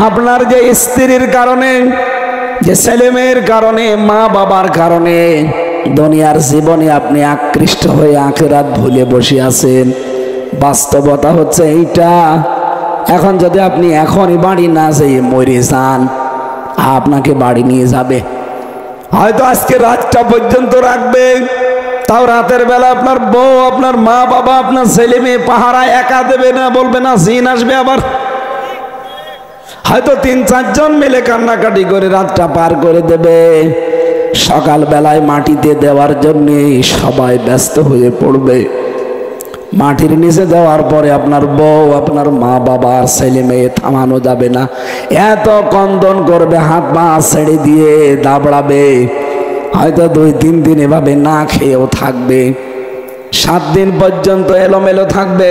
আপনার যে স্ত্রীর কারণে, যে ছেলেমেয়ের কারণে, মা বাবার কারণে দুনিয়ার জীবনে আপনি আকৃষ্ট হয়ে আখিরাত ভুলে বসে আছেন। বাস্তবতা হচ্ছে এইটা। এখন যদি আপনি এখনই বাড়ি না যেয়ে মরে যান, আপনাকে বাড়ি নিয়ে যাবে, হয়তো আজকে রাতটা পর্যন্ত রাখবে। তাও রাতের বেলা আপনার বউ, আপনার মা বাবা, আপনার ছেলে মেয়ে পাহারা একা দেবে না, বলবে না জিন আসবে আবার। হয়তো 3-4 জন মিলে কান্নাকাটি করে রাতটা পার করে দেবে। সকাল বেলায় মাটিতে দেওয়ার জন্য সবাই ব্যস্ত হয়ে পড়বে। মাটির নিচে দেওয়ার পরে আপনার বউ, আপনার মা বাবা, ছেলে মেয়ে থামানো যাবে না। এত কন্দন করবে, হাত পা ছেড়ে দিয়ে দাবড়াবে। হয়তো 2-3 দিন এভাবে না খেয়েও থাকবে। 7 দিন পর্যন্ত এলোমেলো থাকবে।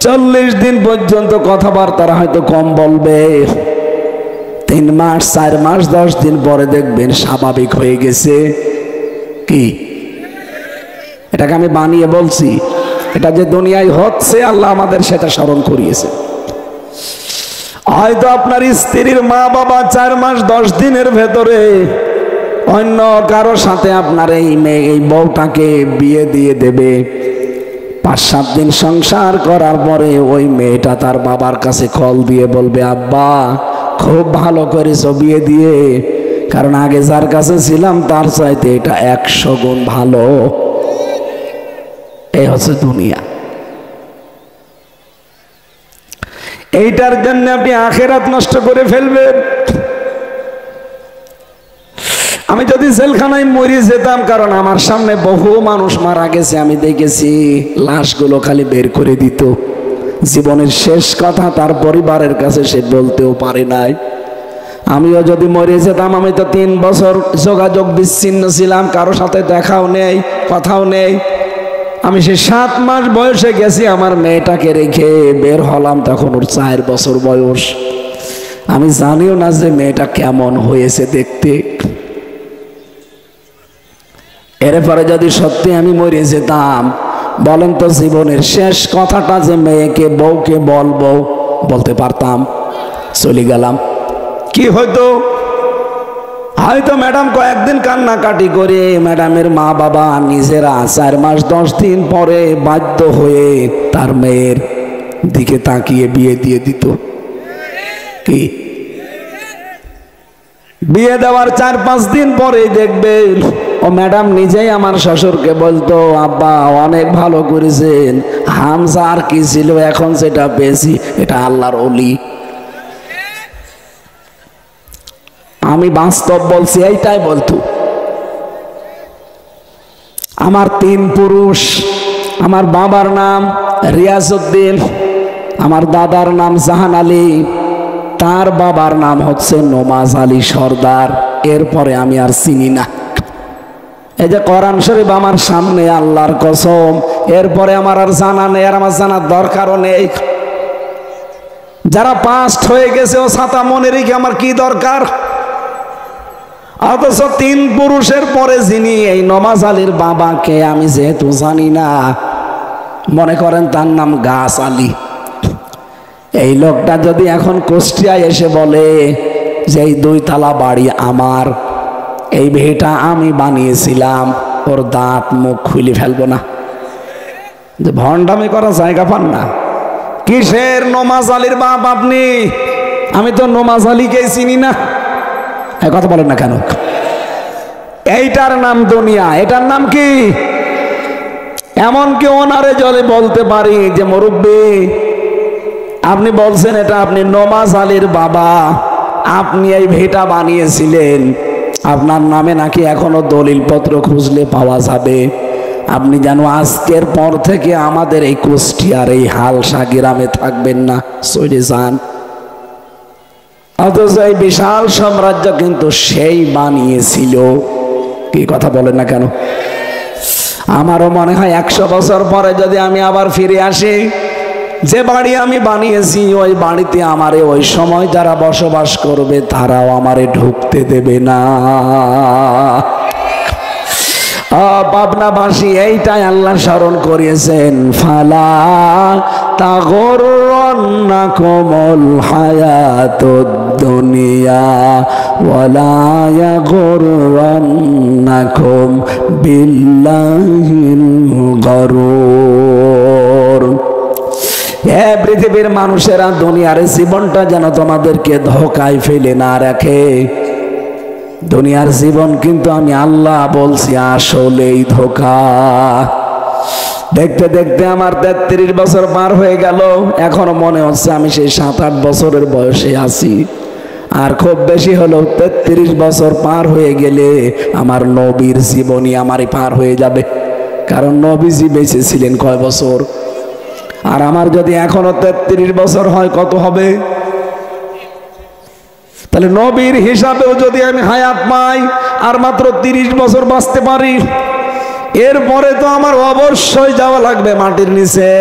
40 দিন পর্যন্ত কথাবার্তা হয়তো কম বলবে। 3 মাস, 4 মাস, 10 দিন পরে দেখবেন স্বাভাবিক হয়ে গেছে। কি এটাকে আমি বানিয়ে বলছি? এটা যে দুনিয়ায় হচ্ছে, আল্লাহ আমাদের সেটা স্মরণ করিয়েছে। হয়তো আপনার স্ত্রীর মা বাবা 4 মাস 10 দিনের ভেতরে অন্য কারো সাথে আপনার এই মেয়ে, এই বউটাকে বিয়ে দিয়ে দেবে। 5-7 দিন সংসার করার পরে ওই মেয়েটা তার বাবার কাছে কল দিয়ে বলবে, আব্বা খুব ভালো করেছো বিয়ে দিয়ে, কারণ আগে যার কাছে ছিলাম তার চাইতে এটা 100 গুণ ভালো। এই হচ্ছে দুনিয়া। এইটার জন্য আপনি আখিরাত নষ্ট করে ফেলবেন। আমি যদি জেলখানায় মরে যেতাম, কারণ আমার সামনে বহু মানুষ মারা গেছে, আমি দেখেছি লাশগুলো খালি বের করে দিত। জীবনের শেষ কথা তার পরিবারের কাছে সে বলতেও পারে নাই। আমিও যদি মরে যেতাম, আমি তো 3 বছর যোগাযোগ বিচ্ছিন্ন ছিলাম, কারো সাথে দেখাও নেই, কথাও নেই। আমি সে 7 মাস বয়সে গেছি আমার মেয়েটাকে রেখে, বের হলাম তখন ওর 4 বছর বয়স। আমি জানিও না যে মেয়েটা কেমন হয়েছে দেখতে। এরপরে যদি সত্যি আমি মরে যেতাম, বলেন তো জীবনের শেষ কথাটা যে মেয়েকে, বউকে বলবো, বলতে পারতাম? চলে গেলাম, কি হয়তো? হয়তো ম্যাডাম কয়েকদিন কান্নাকাটি করে ম্যাডামের মা বাবা নিজেরা 4 মাস 10 দিন পরে বাধ্য হয়ে তার মেয়ের দিকে তাকিয়ে বিয়ে দিয়ে দিত। কি বিয়ে দেওয়ার 4-5 দিন পরে দেখবেন ও ম্যাডাম নিজেই আমার শ্বশুরকে বলতো, আব্বা অনেক ভালো করেছেন, হামজা আর কি ছিল, এখন সেটা পেয়েছি, এটা আল্লাহর ওলি। আমি বাস্তব বলছি, এইটাই বলতো। আমার 3 পুরুষ, আমার বাবার নাম রিয়াজউদ্দিন, আমার দাদার নাম জাহান আলী, তার বাবার নাম হচ্ছে নমাজ আলী সর্দার। এরপরে আমি আর চিনি না। এই যে কোরআন শরীফ আমার সামনে, আল্লাহর কসম, এরপরে আমার আর জানা নেই, আর আমার জানার দরকারও নেই। যারা পাস্ট হয়ে গেছে ও ছাতা মনে রেখে আমার কি দরকার? অথচ 3 পুরুষের পরে যিনি এই নমাজ আলীর বাবাকে আমি যেহেতু জানি না, মনে করেন তার নাম গাছ আলী। এই লোকটা যদি এখন কুষ্টিয়ায় এসে বলে যে এই 2 তলা বাড়ি আমার, এই ভিটা আমি বানিয়েছিলাম, ওর দাঁত মুখ খুলে ফেলবো না। যে ভণ্ডামি করার জায়গা পান না। কিসের নমাজ আলীর বাপ আপনি? আমি তো নমাজ আলীকেই চিনি না। কথা বলেন না কেন? এইটার নাম দুনিয়া। এটার নাম কি? এমনকি ওনারে যদি বলতে পারি যে মুরব্বী, আপনি বলছেন এটা আপনি নমাজ আলীর বাবা, আপনি এই ভিটা বানিয়েছিলেন, আপনার নামে নাকি এখনো দলিলপত্র খুঁজলে পাওয়া যাবে। আপনি যেন আজকের পর থেকে আমাদের এই কুষ্টিয়ার এই হালসা গ্রামে থাকবেন না, চলে যান। অথচ এই বিশাল সাম্রাজ্য কিন্তু সেই বানিয়েছিল। কি কথা বলেন না কেন? আমারও মনে হয় 100 বছর পরে যদি আমি আবার ফিরে আসি, যে বাড়ি আমি বানিয়েছি ওই বাড়িতে আমারে ওই সময় যারা বসবাস করবে তারাও আমারে ঢুকতে দেবে না। পাবনাবাসী এইটাই আল্লাহ স্মরণ করিয়েছেন, ফালা তাগরুন্নাকুমুল হায়াতুদ দুনিয়া ওয়ালা ইয়াগরুন্নাকুম বিল্লাহিল গারুর। হে পৃথিবীর মানুষেরা, দুনিয়ার জীবনটা যেন তোমাদেরকে ধোঁকায় ফেলে না রাখে। দুনিয়ার জীবন কিন্তু আমি আল্লাহ বলছি আসলেই ধোঁকা। দেখতে দেখতে আমার 33 বছর পার হয়ে গেল, এখনো মনে হচ্ছে আমি সেই 7-8 বছরের বয়সে আছি। আর খুব বেশি হলো 33 বছর পার হয়ে গেলে আমার নবীর জীবনী আমারই পার হয়ে যাবে, কারণ নবীজি বেঁচে ছিলেন কয় বছর। আর আমার যদি এখনো 33 বছর হয়, কত হবে? তাহলে নবীর হিসাবেও যদি আমি হায়াত পাই আর মাত্র 30 বছর বাঁচতে পারি, এরপরে তো আমার অবশ্যই যাওয়া লাগবে মাটির নিচে।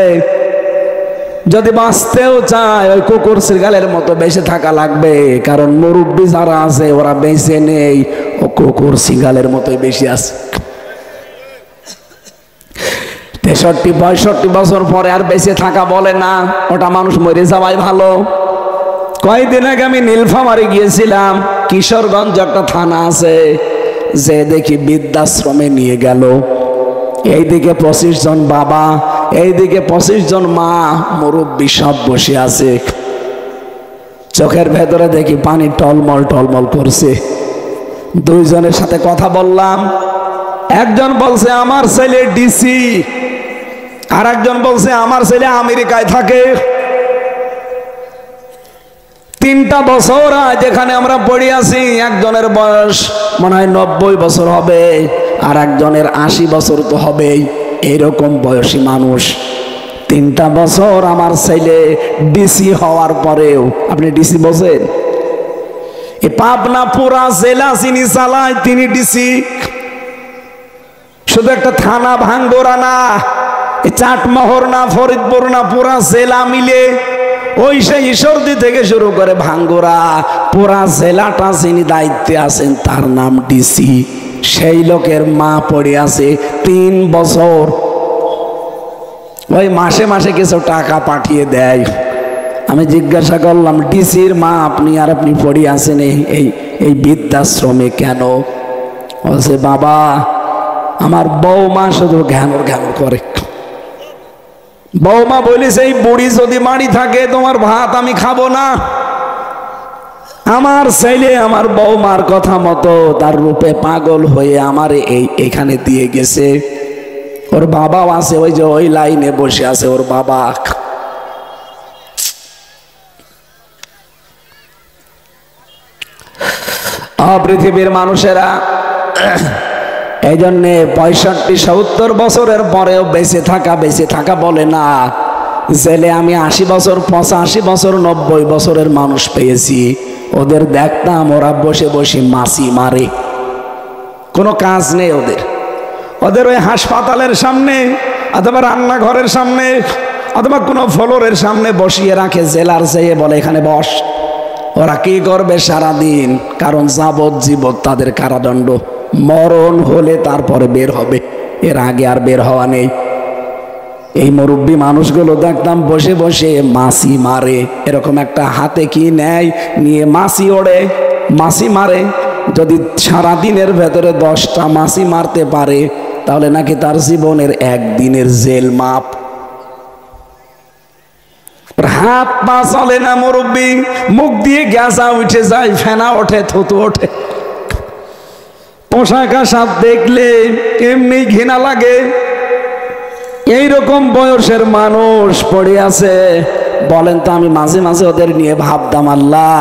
যদি বাঁচতেও চাই, ওই কুকুর শৃগালের মতো বেঁচে থাকা লাগবে, কারণ মুরব্বী যারা আছে ওরা বেঁচে নেই, ও কুকুর শৃগালের মতোই বেশি আছে। 63-65 বছর পরে আর বেঁচে থাকা বলে না, ওটা মানুষ মরে যাওয়াই ভালো। কয়েকদিন আগে আমি নীলফামারী গিয়েছিলাম, কিশোরগঞ্জ একটা থানা আছে, যে দেখি বৃদ্ধাশ্রমে নিয়ে গেল। এইদিকে 25 জন বাবা, এইদিকে 25 জন মা, মুরব্বী সব বসে আছে। চোখের ভেতরে দেখি পানি টলমল টলমল করছে। দুইজনের সাথে কথা বললাম, একজন বলছে আমার ছেলে ডিসি, আর একজন বলছে আমার ছেলে আমেরিকায় থাকে। 3টা বছর যেখানে আমরা পড়ে আছি, একজনের বয়স মনে হয় 90 বছর হবে, আর একজনের 80 বছর তো হবেই। এইরকম বয়সী মানুষ 3টা বছর আমার ছেলে ডিসি হওয়ার পরেও, আপনি ডিসি বোঝেন? এই পাবনা পুরা জেলা যিনি চালায় তিনি ডিসি। শুধু একটা থানা ভাঙ্গুরা না, চাটমোহর না, ফরিদপুর না, পুরা জেলা মিলে ওই সেই ঈশ্বরদী থেকে শুরু করে ভাঙ্গুরা পুরা জেলাটা যিনি দায়িত্বে আছেন তার নাম ডিসি। সেই লোকের মা পড়ে আছে 3 বছর, ওই মাসে মাসে কিছু টাকা পাঠিয়ে দেয়। আমি জিজ্ঞাসা করলাম, ডিসির মা আপনি, আর আপনি পড়ে আছেন এই বৃদ্ধাশ্রমে কেন? বলছে বাবা, আমার বৌমা শুধু ঘ্যানোর ঘ্যানোর করে। বৌমা বলিস এই বুড়ি যদি মারি থাকে তোমার ভাত আমি খাবো না। আমার ছেলে আমার বৌমার কথা মতো তার রূপে পাগল হয়ে আমার এখানে দিয়ে গেছে। ওর বাবাও আছে, ওই যে ওই লাইনে বসে আছে ওর বাবা। পৃথিবীর মানুষেরা এই জন্যে 65-70 বছরের পরেও বেঁচে থাকা বলে না। জেলে আমি 80 বছর, 85 বছর, 90 বছরের মানুষ পেয়েছি। ওদের দেখতাম ওরা বসে বসে মাছি মারে, কোনো কাজ নেই ওদের। ওই হাসপাতালের সামনে অথবা রান্নাঘরের সামনে অথবা কোনো ফ্লোরের সামনে বসিয়ে রাখে জেলার, যেয়ে বলে এখানে বস। ওরা কি করবে সারাদিন? কারণ যাবজ্জীবন তাদের কারাদণ্ড, মরণ হলে তারপরে বের হবে, এর আগে আর বের হওয়া নেই। এই মুরব্বী মানুষগুলো দেখতাম বসে বসে মাছি মারে। এরকম একটা হাতে কি নেয়, নিয়ে মাছি ওড়ে, মাছি মারে। যদি সারাদিনের ভেতরে 10টা মাছি মারতে পারে তাহলে নাকি তার জীবনের 1 দিনের জেল মাপ। হাত পা চলে না মুরব্বী, মুখ দিয়ে গ্যাসা উঠে যায়, ফেনা ওঠে, থুতু ওঠে। পোশাক আশাক দেখলে এমনি ঘৃণা লাগে। এইরকম বয়সের মানুষ পড়ে আছে। বলেন তো, আমি মাঝে মাঝে ওদের নিয়ে ভাবতাম, আল্লাহ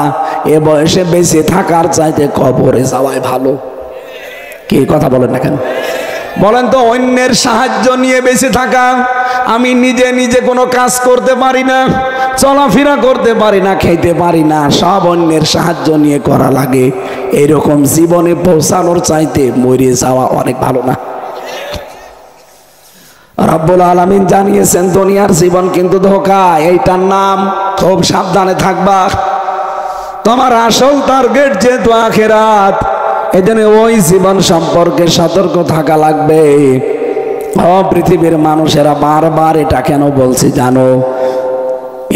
এ বয়সে বেঁচে থাকার চাইতে কবরে যাওয়াই ভালো। কি কথা বলেন না কেন? বলেন তো, অন্যের সাহায্য নিয়ে বেঁচে থাকা। আমি নিজে নিজে কোনো কাজ করতে পারি না, চলাফেরা করতে পারি না, খেতে পারি না, সব অন্যের সাহায্য নিয়ে করা লাগে। এরকম জীবনে পৌঁছানোর চাইতে মরে যাওয়া অনেক ভালো না? রব্বুল আলামিন জানিয়েছেন দুনিয়ার জীবন কিন্তু ধোঁকা, এইটার নাম। খুব সাবধানে থাকবা। তোমার আসল টার্গেট যেহেতু আখিরাত, এজন্য ওই জীবন সম্পর্কে সতর্ক থাকা লাগবে। পৃথিবীর মানুষেরা বারবার এটা কেন বলছে জানো?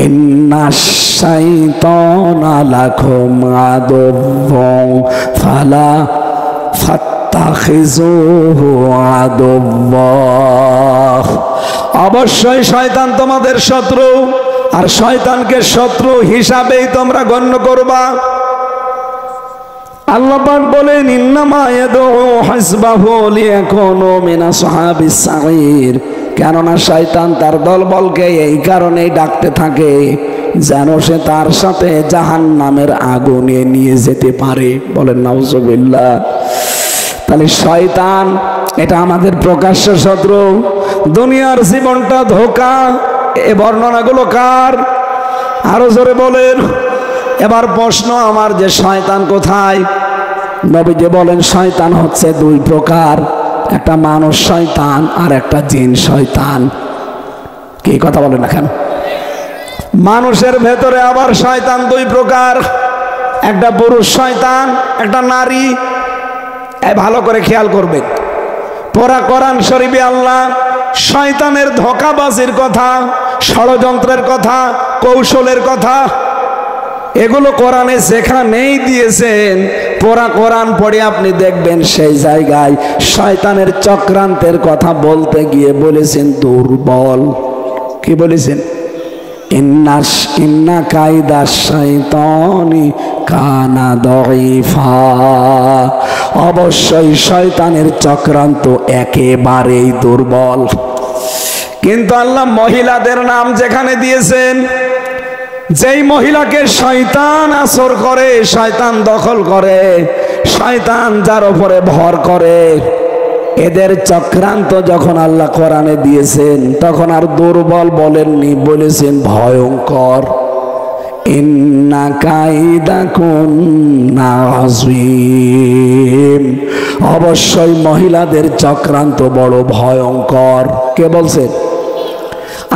ইন্নাশ শাইতানা লাকুম আদুওয়ুন ফালা ফাত্তাখিযুহু আদুওয়া। অবশ্যই শয়তান তোমাদের শত্রু, আর শয়তানকে শত্রু হিসাবেই তোমরা গণ্য করবা। আল্লাহ পাক বলেন ইন্নামা ইয়াদউ হিজবাহু লিয়াকুনু মিন আসহাবিস সাঈর। কেননা শয়তান তার দলবলকে এই কারণেই ডাকতে থাকে যেন সে তার সাথে জাহান্নামের আগুনে নিয়ে যেতে পারে। বলেন নাউজুবিল্লাহ। তাহলে শয়তান এটা আমাদের প্রকাশ্য শত্রু। দুনিয়ার জীবনটা ধোঁকা। এ বর্ণনাগুলো কার? আরো জোরে বলেন। এবার প্রশ্ন আমার যে শয়তান কোথায়? নবীজি বলেন শয়তান হচ্ছে দুই প্রকার, একটা মানুষ শয়তান আর একটা জিন শয়তান। কি কথা বলেন না কেন? মানুষের ভেতরে আবার শয়তান দুই প্রকার, একটা পুরুষ শয়তান, একটা নারী। ভালো করে খেয়াল করবেন। পুরা কোরআন শরীফে আল্লাহ শয়তানের ধোঁকাবাজির কথা, ষড়যন্ত্রের কথা, কৌশলের কথা এগুলো কোরআনে যেখানেই দিয়েছেন, পুরা কোরআন পড়ে আপনি দেখবেন সেই জায়গায় শয়তানের চক্রান্তের কথা বলতে গিয়ে বলেছেন দুর্বল। কি বলেছেন? ইন্না কাইদাশ শাইতানি কানা দাঈফা। অবশ্যই শয়তানের চক্রান্ত একেবারেই দুর্বল। কিন্তু আল্লাহ মহিলাদের নাম যেখানে দিয়েছেন, যেই মহিলাকে শয়তান আসর করে, শয়তান দখল করে, শয়তান যার উপরে ভর করে, এদের চক্রান্ত যখন আল্লাহ কোরআনে দিয়েছেন তখন আর দুর্বল বলেননি, বলেছেন ভয়ঙ্কর। ইন্না কাইদাকুন্না আযীম। অবশ্যই মহিলাদের চক্রান্ত বড় ভয়ঙ্কর। কে বলছেন?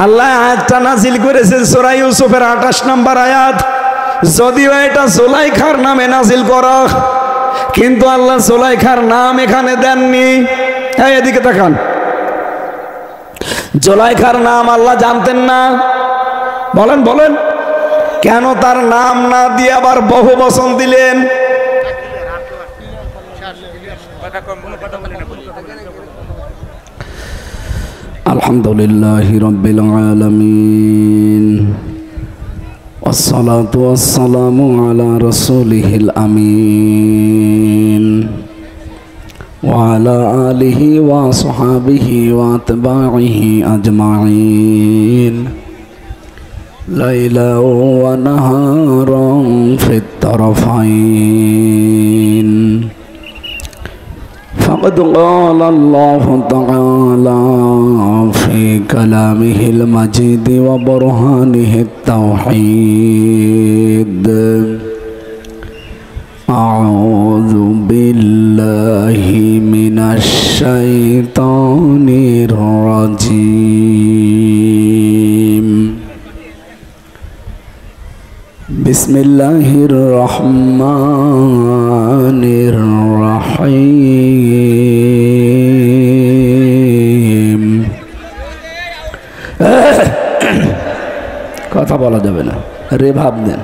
আল্লাহ আয়াতটা নাজিল করেছেন সূরা ইউসুফের 28 নম্বর আয়াত। যদিও এটা জুলাইখার নামে নাজিল করা, কিন্তু আল্লাহ জুলাইখার নাম এখানে দেননি। এদিকে তাকান। জুলাইখার নাম আল্লাহ জানতেন না? বলেন বলেন, কেন তার নাম না দিয়ে আবার বহু বচন দিলেন? আলহামদুলিল্লাহি রাব্বিল আলামিন, والصلاة والسلام على رسوله الأمين وعلى آله وصحبه وأتباعه أجمعين ليلا ونهارا في الطرفين. فقد قال الله تعالى في كلامه المجيد وبرهانه التوحيد: أعوذ بالله من الشيطان الرجيم. بسم الله الرحمن الرحيم. কথা বলা যাবে না, রে ভাব দেন।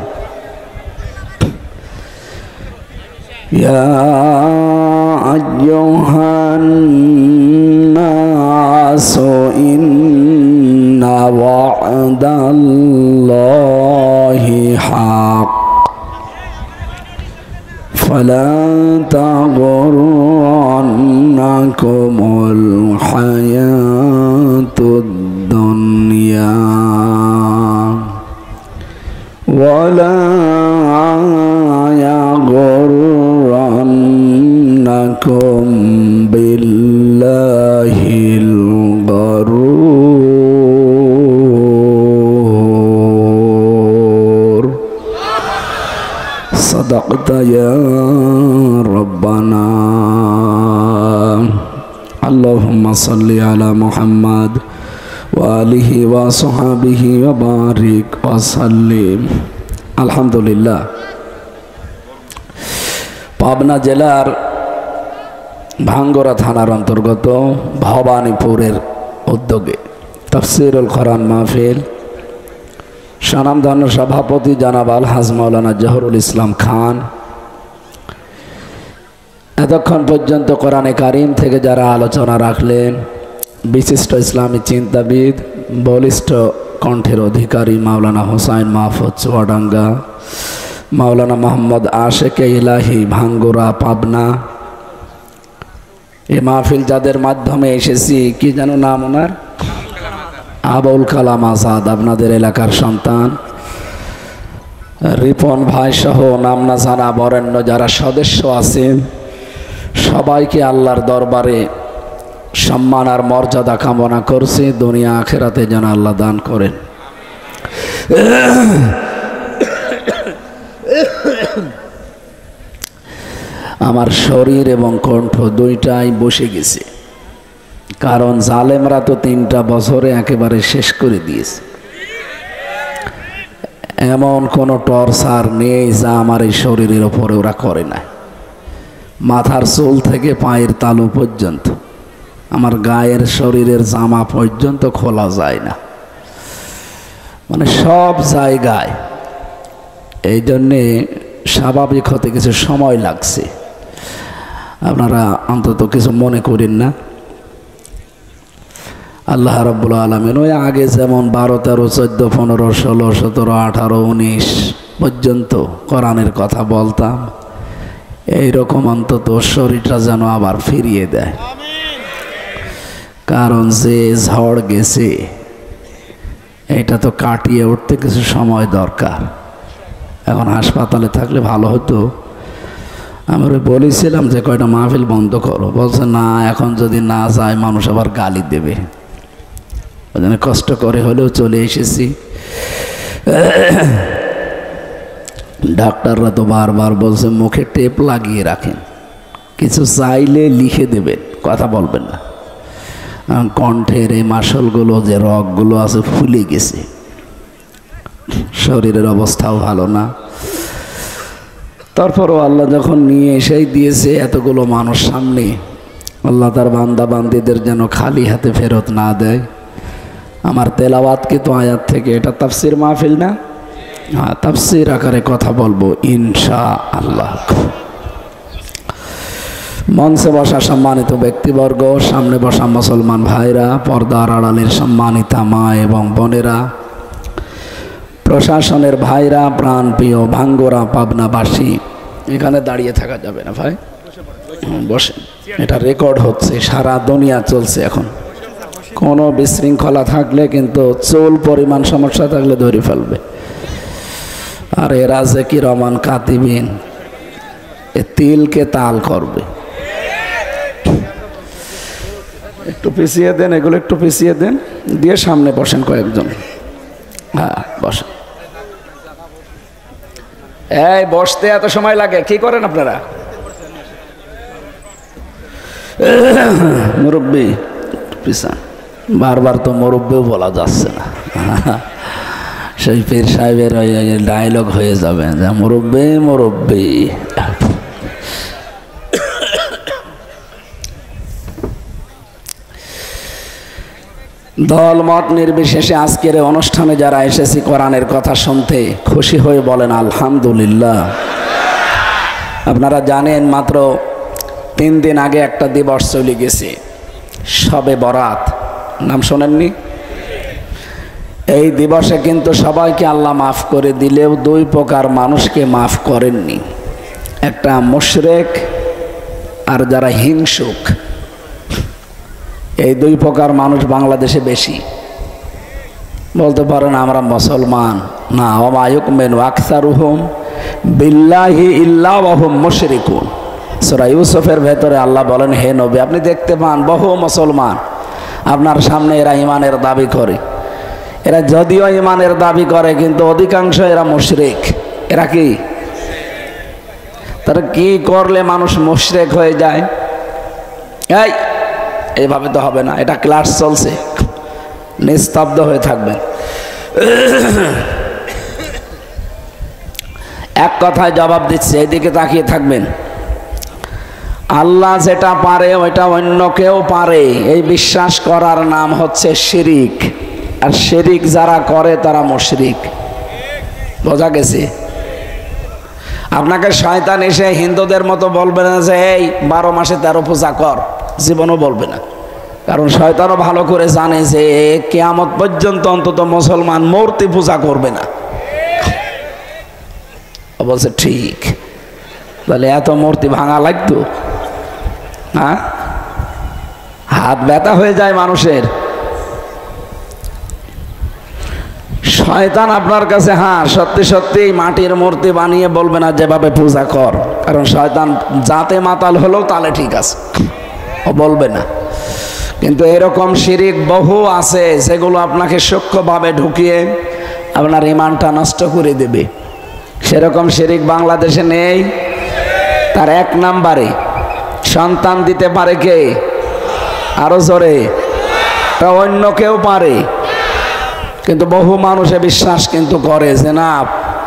ইয়া আইয়ুহান নাসু ইন্না ওয়া'দাল্লাহি হাক ফালা তাগুররান্নাকুমুল হায়াতুদ দুনিয়া ওয়ালা ইয়াগুররান্নাকুম বিল্লাহিল গারুর। সাদাকতা ইয়া রাব্বানা। আল্লাহুম্মা সাল্লি আলা মুহাম্মাদ ওয়া আলিহি ওয়া সাহবিহি ওয়া বারিক ওয়া সাল্লিম। আলহামদুলিল্লাহ, পাবনা জেলার ভাঙ্গরা থানার অন্তর্গত ভবানীপুরের উদ্যোগে তাফসীরুল কোরআন মাহফিল, স্বনামধন্য সভাপতি জনাব আলহাজ মাওলানা জহুরুল ইসলাম খান। এতক্ষণ পর্যন্ত কোরআনে কারিম থেকে যারা আলোচনা রাখলেন, বিশিষ্ট ইসলামী চিন্তাবিদ, বলিষ্ঠ কণ্ঠের অধিকারী মাওলানা হোসাইন মাহফুজ চুয়াডাঙ্গা, মাওলানা মোহাম্মদ আশেকে ইলাহি ভাঙ্গুরা পাবনা, এই মাহফিল যাদের মাধ্যমে এসেছি, কি যেন নাম ওনার, আবুল কালাম আজাদ, আপনাদের এলাকার সন্তান, রিপন ভাই সহ নাম না জানা বরেণ্য যারা সদস্য আছেন, সবাইকে আল্লাহর দরবারে সম্মান আর মর্যাদা কামনা করছি। দুনিয়া আখেরাতে যেন আল্লাহ দান করেন। আমার শরীর এবং কণ্ঠ দুইটাই বসে গেছে, কারণ জালেমরা তো 3টা বছরে একেবারে শেষ করে দিয়েছে। এমন কোনো টর্চার নেই যা আমার এই শরীরের ওপরে ওরা করে না। মাথার চুল থেকে পায়ের তালু পর্যন্ত, আমার গায়ের শরীরের জামা পর্যন্ত খোলা যায় না, মানে সব জায়গায়। এই জন্যে স্বাভাবিক হতে কিছু সময় লাগছে, আপনারা অন্তত কিছু মনে করেন না। আল্লাহ রাব্বুল আলামিন ওই আগে যেমন 12, 13, 14, 15, 16, 17, 18, 19 পর্যন্ত কোরআনের কথা বলতাম, এইরকম অন্তত শরীরটা যেন আবার ফিরিয়ে দেয়। কারণ যে ঝড় গেছে এটা তো কাটিয়ে উঠতে কিছু সময় দরকার। এখন হাসপাতালে থাকলে ভালো হতো। আমি বলেছিলাম যে কয়টা মাহফিল বন্ধ করো, বলছে না, এখন যদি না যায় মানুষ আবার গালি দেবে। ওই জন্য কষ্ট করে হলেও চলে এসেছি। ডাক্তাররা তো বারবার বলছে মুখে টেপ লাগিয়ে রাখেন, কিছু চাইলে লিখে দেবেন, কথা বলবেন না। কণ্ঠের এই মাসলগুলো, যে রগগুলো আছে, ফুলে গেছে, শরীরের অবস্থাও ভালো না। তারপরও আল্লাহ যখন নিয়ে এসেই দিয়েছে এতগুলো মানুষ সামনে, আল্লাহ তার বান্দা বান্দিদের যেন খালি হাতে ফেরত না দেয়। আমার তেলাওয়াতকে তো আয়াত থেকে, এটা তাফসীর মাহফিল না, হ্যাঁ, তাফসীর আকারে কথা বলবো ইনশাআল্লাহ। মঞ্চে বসা সম্মানিত ব্যক্তিবর্গ, সামনে বসা মুসলমান ভাইরা, পর্দার আড়ালের সম্মানিতা মা এবং বোনেরা, প্রশাসনের ভাইরা, প্রাণপ্রিয় ভাঙ্গুরা পাবনাবাসী, এখানে দাঁড়িয়ে থাকা যাবে না ভাই, বসে, এটা রেকর্ড হচ্ছে, সারা দুনিয়া চলছে এখন। কোনো বিশৃঙ্খলা থাকলে কিন্তু চুল পরিমাণ সমস্যা থাকলে ধরে ফেলবে। আর এরা যে কি রমান কাতিবিন, এ তিলকে তাল করবে। একটু পিছিয়ে দেন, এগুলো একটু পিছিয়ে দেন, দিয়ে সামনে বসেন কয়েকজন। হ্যাঁ, বসেন। এই বসতে এত সময় লাগে, কি করেন আপনারা? মুরব্বী পিছান, বারবার তো মুরব্বীও বলা যাচ্ছে না, সেই পীর সাহেবের ডায়লগ হয়ে যাবে যে মুরব্বী মুরব্বী। দল মত নির্বিশেষে আজকের অনুষ্ঠানে যারা এসেছি কোরআনের কথা শুনতে, খুশি হয়ে বলেন আলহামদুলিল্লাহ। আপনারা জানেন মাত্র 3 দিন আগে একটা দিবস চলে গেছে, শবে বরাত, নাম শোনেননি? এই দিবসে কিন্তু সবাইকে আল্লাহ মাফ করে দিলেও 2 প্রকার মানুষকে মাফ করেননি। একটা মুশরিক আর যারা হিংসুক। এই 2 প্রকার মানুষ বাংলাদেশে বেশি। বলতে পারেন আমরা মুসলমান, না, ওয়া ইউমিনু আকসারুহুম বিল্লাহি ইল্লা ওয়া হুম মুশরিকুন। সূরা ইউসুফের ভেতরে আল্লাহ বলেন, হে নবী, আপনি দেখতে পান বহু মুসলমান আপনার সামনে এরা ঈমানের দাবি করে। এরা যদিও ঈমানের দাবি করে কিন্তু অধিকাংশ এরা মুশরিক। এরা কি? তারা কি করলে মানুষ মুশরিক হয়ে যায়? এইভাবে তো হবে না, এটা ক্লাস চলছে, নিস্তব্ধ হয়ে থাকবেন। এক কথায় জবাব দিচ্ছে, এদিকে তাকিয়ে থাকবেন। আল্লাহ যেটা পারে ওইটা অন্য কেউ পারে, এই বিশ্বাস করার নাম হচ্ছে শিরিক। আর শিরিক যারা করে তারা মুশরিক। বোঝা গেছে? আপনাকে শয়তান এসে হিন্দুদের মতো বলবে না যে এই 12 মাসে 13 পূজা কর, জীবনও বলবে না। কারণ শয়তানও ভালো করে জানে যে কিয়ামত পর্যন্ত অন্তত মুসলমান মূর্তি পূজা করবে না। বলছে ঠিক, তাহলে এত মূর্তি ভাঙা লাগতো? হ্যাঁ, হাত ব্যথা হয়ে যায় মানুষের। শয়তান আপনার কাছে হ্যাঁ সত্যি সত্যি মাটির মূর্তি বানিয়ে বলবে না যেভাবে পূজা কর, কারণ শয়তান জাতে মাতাল হলেও তাহলে ঠিক আছে, ও বলবে না। কিন্তু এরকম শিরিক বহু আছে যেগুলো আপনাকে সূক্ষ্মভাবে ঢুকিয়ে আপনার ঈমানটা নষ্ট করে দেবে। সেরকম শিরিক বাংলাদেশে নেই। তার 1 নম্বরে সন্তান দিতে পারে কে? আরো জোরে। তা অন্য কেউ পারে, কিন্তু বহু মানুষে বিশ্বাস কিন্তু করে যে না,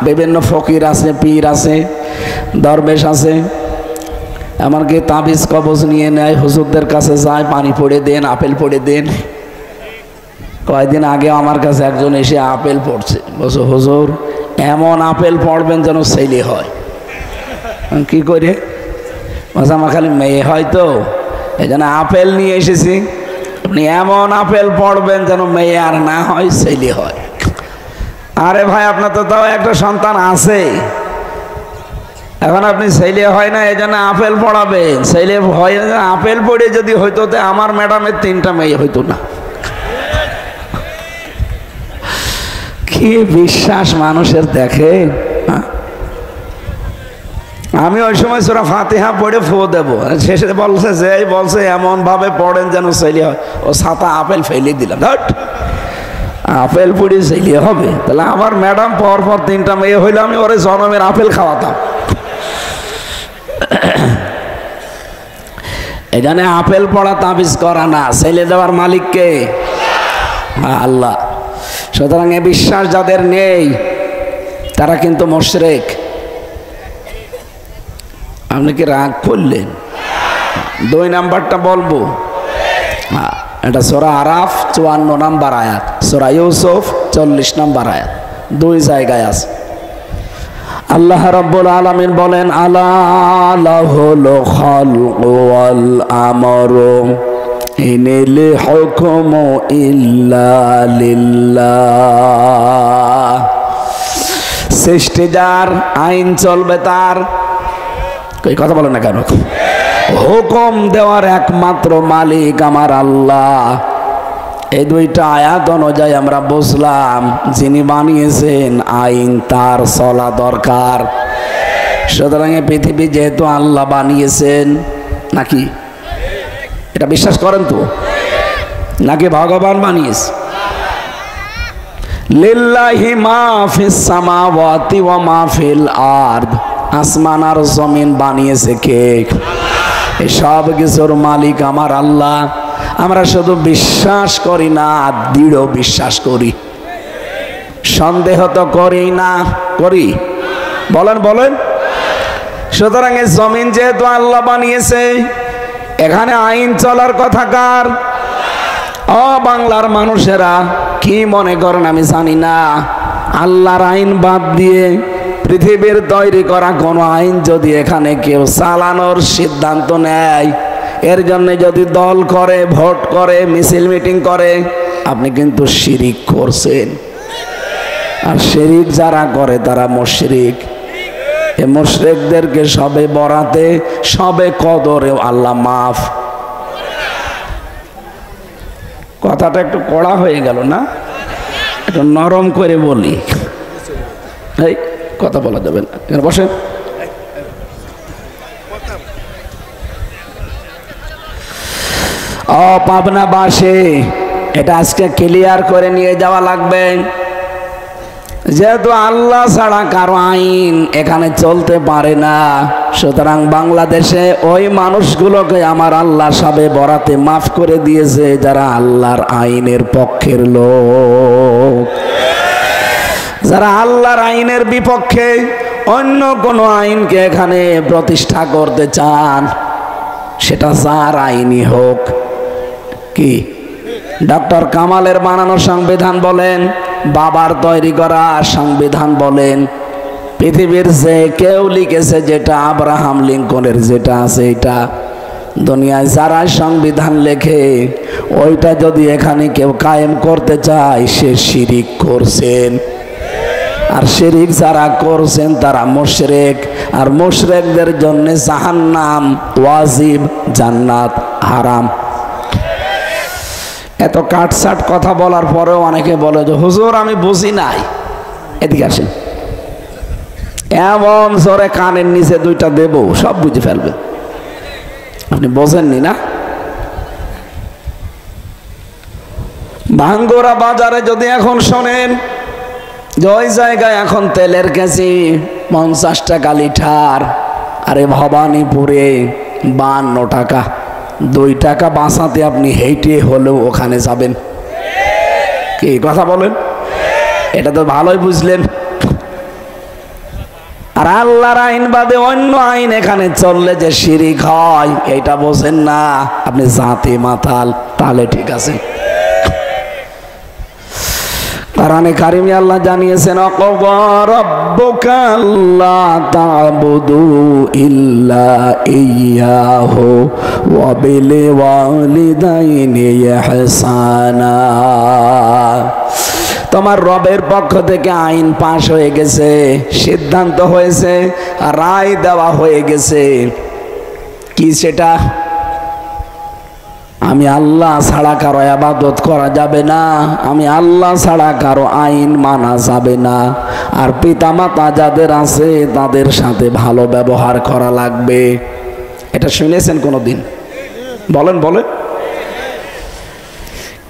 বিভিন্ন ফকির আছে, পীর আছে, দরবেশ আছে, এমনকি তাবিজ কবজ নিয়ে নেয়, হুজুরদের কাছে যায়, পানি পড়ে দেন, আপেল পড়ে দেন। কয়েকদিন আগে আমার কাছে একজন এসে আপেল পড়ছে, বলছে হুজুর এমন আপেল পড়বেন যেন ছেলে হয়। কি করে? বলছে আমার খালি মেয়ে হয় তো এই জন্য আপেল নিয়ে এসেছি, আপনি এমন আপেল পড়বেন যেন মেয়ে আর না হয়, ছেলে হয়। আরে ভাই, আপনার তো তাও একটা সন্তান আছে, এখন আপনি ছেলে হয় না এই জন্য আপেল পড়াবেন। ছেলে হয় না, আপেল পড়ে যদি হইতো তো আমার ম্যাডামের 3টা মেয়ে হইতো না। কি বিশ্বাস মানুষের দেখে। আমি ওই সময় সূরা ফাতিহা পড়ে ফু দেবো, শেষে বলছে যে বলছে এমন ভাবে পড়েন যেন ছেলে হয়, ও 7টা আপেল ফেলে দিলাম। আপেল পড়ে ছেলে হবে? তাহলে আমার ম্যাডাম পর 3টা মেয়ে হইলে আমি ওরে জনমের আপেল খাওয়াতাম। এখানে আপেল পড়া তাবিজ করা না, ছেলে দেওয়ার মালিককে আল্লাহ। সুতরাং এ বিশ্বাস যাদের নেই তারা কিন্তু মুশরিক। আপনি কি রাগ করলেন? 2 নাম্বারটা বলবো। এটা সূরা আরাফ 54 নম্বর আয়াত, সূরা ইউসুফ 40 নম্বর আয়াত, 2 জায়গায় আছে। আল্লাহ রাব্বুল আলামিন বলেন আলা লাহুল খালকু ওয়াল আমরু ইনিল হুকমু ইল্লা লিল্লাহ। সৃষ্টি যার, আইন চলবে তার। এই কথা বলেন না কেন? হুকুম দেওয়ার একমাত্র মালিক আমার আল্লাহ। এই 2টা আয়াত অনুযায়ী আমরা বুঝলাম যিনি বানিয়েছেন আইন তার চলা দরকার। সুতরাং এই পৃথিবী যেহেতু আল্লাহ বানিয়েছেন, নাকি এটা বিশ্বাস করেন তো? নাকি ভগবান বানিয়েছে? লিল্লাহি মা ফিস সামাওয়াতি ওয়া মা ফিল আরদ। আসমান আর জমিন বানিয়েছে কে? এই সব কিছুর মালিক আমার আল্লাহ। আমরা শুধু বিশ্বাস করি না, দৃঢ় বিশ্বাস করি, সন্দেহ তো করি না, করি? বলেন বলেন। সুতরাং এই জমিন যেহেতু আল্লাহ বানিয়েছে, এখানে আইন চলার কথা কার? ও বাংলার মানুষেরা কি মনে করেন আমি জানি না, আল্লাহর আইন বাদ দিয়ে পৃথিবীর তৈরি করা কোনো আইন যদি এখানে কেউ চালানোর সিদ্ধান্ত নেয়, এর জন্য যদি দল করে, ভোট করে, মিছিল মিটিং করে, আপনি কিন্তু শিরিক করছেন। আর শিরিক যারা করে তারা মুশরিক। এই মুশরিকদেরকে সবে বরাতে, সবে কদরে আল্লাহ মাফ। কথাটা একটু কড়া হয়ে গেল না? একটু নরম করে বলি। এই কথা বলা যাবে না, এখানে বসে। পাবনাবাসী, এটা আজকে ক্লিয়ার করে নিয়ে যাওয়া লাগবে। যেহেতু আল্লাহ ছাড়া কারো আইন এখানে চলতে পারে না, সুতরাং বাংলাদেশে ওই মানুষগুলোকে আমার আল্লাহ সবে বরাতে মাফ করে দিয়েছে যারা আল্লাহর আইনের পক্ষের লোক। যারা আল্লাহর আইনের বিপক্ষে অন্য কোনো আইনকে এখানে প্রতিষ্ঠা করতে চান, সেটা যার আইনি হোক। কি ডক্টর কামালের বানানো সংবিধান বলেন, বাবার তৈরি করা সংবিধান বলেন, পৃথিবীর যে কেউ লিখেছে যেটা, আব্রাহাম লিঙ্কনের যেটা আছে এটা, দুনিয়ায় যারা সংবিধান লেখে ওইটা যদি এখানে কেউ কায়েম করতে চায় সে শিরিক করছেন। আর শিরিক যারা করছেন তারা মুশরিক, আর মুশরিকদের জন্য জাহান্নাম ওয়াজিব, জান্নাত হারাম। এত কাটসাট কথা বলার পরেও অনেকে বলে যে হুজুর আমি বুঝি নাই। এদিকে আসেন, এমন জোরে কানের নিচে দুইটা দেব সব বুঝে ফেলবে। আপনি বোঝেননি না? ভাঙ্গুরা বাজারে যদি এখন শোনেন যে ওই জায়গায় এখন তেলের কেজি 50 টাকা লিটার, আরে ভবানীপুরে 52 টাকা, 2 টাকা বাঁচাতে আপনি হেঁটে হলেও ওখানে যাবেন। কি কথা বলেন? এটা তো ভালোই বুঝলেন। আর আল্লাহর আইন বাদে অন্য আইন এখানে চললে যে শিরিক হয় এটা বোঝেন না, আপনি জাতি মাতাল। তাহলে ঠিক আছে। কোরআনে কারিমে আল্লাহ জানিয়েছেন ওয়া রাব্বুকা আল্লা তা'বুদু ইল্লা ইয়্যাহু ওয়া বিল ওয়ালিদাইনি ইহসানা। তোমার রবের পক্ষ থেকে আইন পাশ হয়ে গেছে, সিদ্ধান্ত হয়েছে, রায় দেওয়া হয়ে গেছে। কি সেটা? আমি আল্লাহ ছাড়া কারো ইবাদত করা যাবে না, আমি আল্লাহ ছাড়া কারো আইন মানা যাবে না, আর পিতামাতা যাদের আছে তাদের সাথে ভালো ব্যবহার করা লাগবে। এটা শুনেছেন কোনোদিন? বলেন বলেন,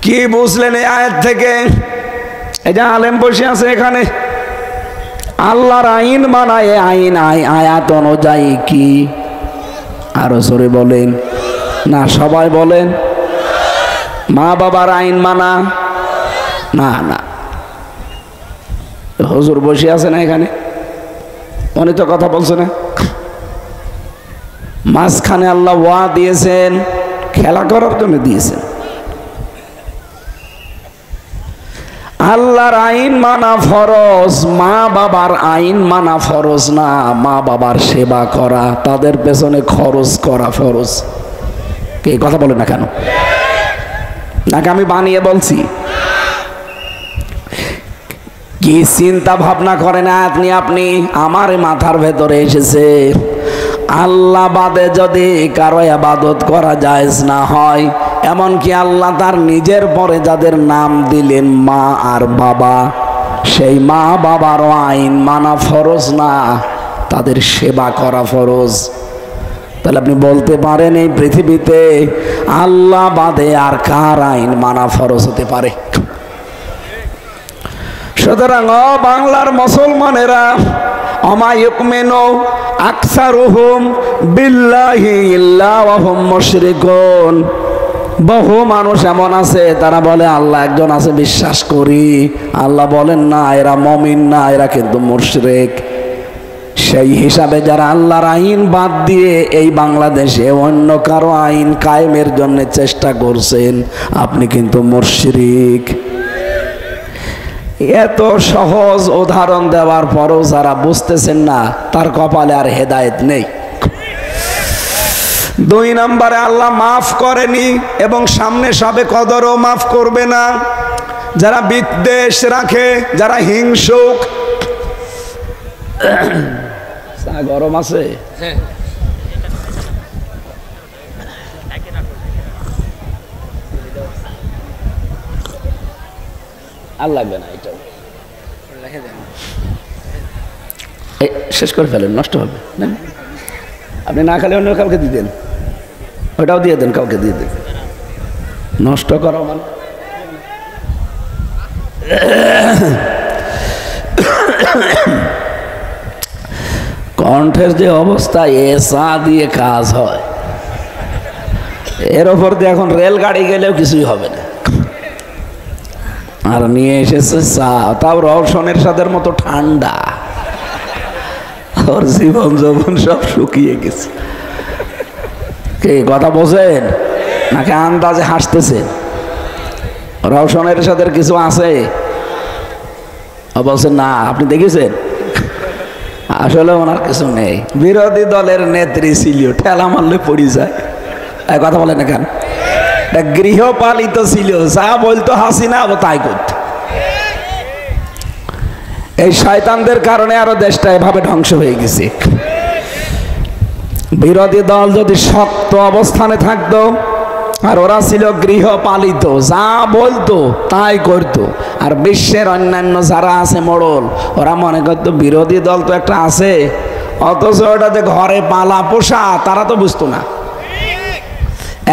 কি বুঝলেন এই আয়াত থেকে? এই যে আলেম বসে আছে এখানে, আল্লাহর আইন মানায়, আইন আয়াত অনুযায়ী কি? আরো জোরে বলেন না, সবাই বলেন। মা বাবার আইন মানা না, না। হুজুর বসে আছে না এখানে, উনি তো কথা বলছে না। মাঝখানে আল্লাহ ওয়া দিয়েছেন, খেলা করার জন্য দিয়েছেন। আল্লাহর আইন মানা ফরজ, মা বাবার আইন মানা ফরজ না। মা বাবার সেবা করা, তাদের পেছনে খরচ করা ফরজ। কে কথা বলে না কেন? নাকি আমি বানিয়ে বলছি? কি চিন্তা ভাবনা করেন আপনি? আমার মাথার ভেতরে এসেছে আল্লাহ বাদে যদি কারো ইবাদত করা জায়েজ না হয়, এমনকি আল্লাহ তার নিজের পরে যাদের নাম দিলেন মা আর বাবা, সেই মা বাবারও আইন মানা ফরজ না, তাদের সেবা করা ফরজ। তাহলে আপনি বলতে পারেন এই পৃথিবীতে আল্লাহ বাদে আর কার আইন মানা ফরজ হতে পারে? সুতরাং বাংলার মুসলমানেরা আমা ইউমিনু আকসারুহুম বিল্লাহি ইল্লা ওয়া হুম মুশরিকুন। বহু মানুষ এমন আছে তারা বলে আল্লাহ একজন আছে, বিশ্বাস করি। আল্লাহ বলেন না, এরা মুমিন না, এরা কিন্তু মুশরিক। সেই হিসাবে যারা আল্লাহর আইন বাদ দিয়ে এই বাংলাদেশে অন্য কারো আইন কায়েমের জন্য চেষ্টা করছেন, আপনি কিন্তু মুশরিক। এত সহজ উদাহরণ দেওয়ার পরও যারা বুঝতেছেন না তার কপালে আর হেদায়েত নেই। 2 নম্বরে আল্লাহ মাফ করেনি এবং সামনে সবে কদরও মাফ করবে না। যারা বিদ্বেষ রাখে, যারা হিংসুক। গরম আছে? আর লাগবে না, এটা শেষ করে ফেলেন, নষ্ট হবে না। আপনি না খেলে অন্য কাউকে দিয়ে দেন, ওটাও দিয়ে দেন, কাউকে দিয়ে দেন। নষ্ট করা মানে কণ্ঠের যে অবস্থা, এসা দিয়ে কাজ হয়, এর ওপর দিয়ে এখন রেলগাড়ি গেলেও কিছুই হবে না। আর নিয়ে এসেছে চা, তাও রওশনের সাদের মতো ঠান্ডা। ওর জীবন যৌবন সব শুকিয়ে গেছে। কি কথা বোঝেন নাকি আন্দাজে হাসতেছেন? রওশনের সাথে কিছু আছে? বলছেন না, আপনি দেখেছেন? আসলে ওনার কিছু নেই। বিরোধী দলের নেত্রী ছিল, ঠেলা মারলে পড়ে যায়। কথা বলে না কেন? গৃহপালিত ছিল, যা বলতো হাসিনা ও তাই করত। এই শয়তানদের কারণে আরো দেশটা এভাবে ধ্বংস হয়ে গেছে। বিরোধী দল যদি শক্ত অবস্থানে থাকতো, আর ওরা ছিল গৃহপালিত, যা বলতো তাই করতো, আর বিশ্বের অন্যান্য যারা আছে মোড়ল, ওরা মনে করতো বিরোধী দল তো একটা আছে, অথচ ওটা যে ঘরে পালা পোষা, তারা তো বুঝতো না।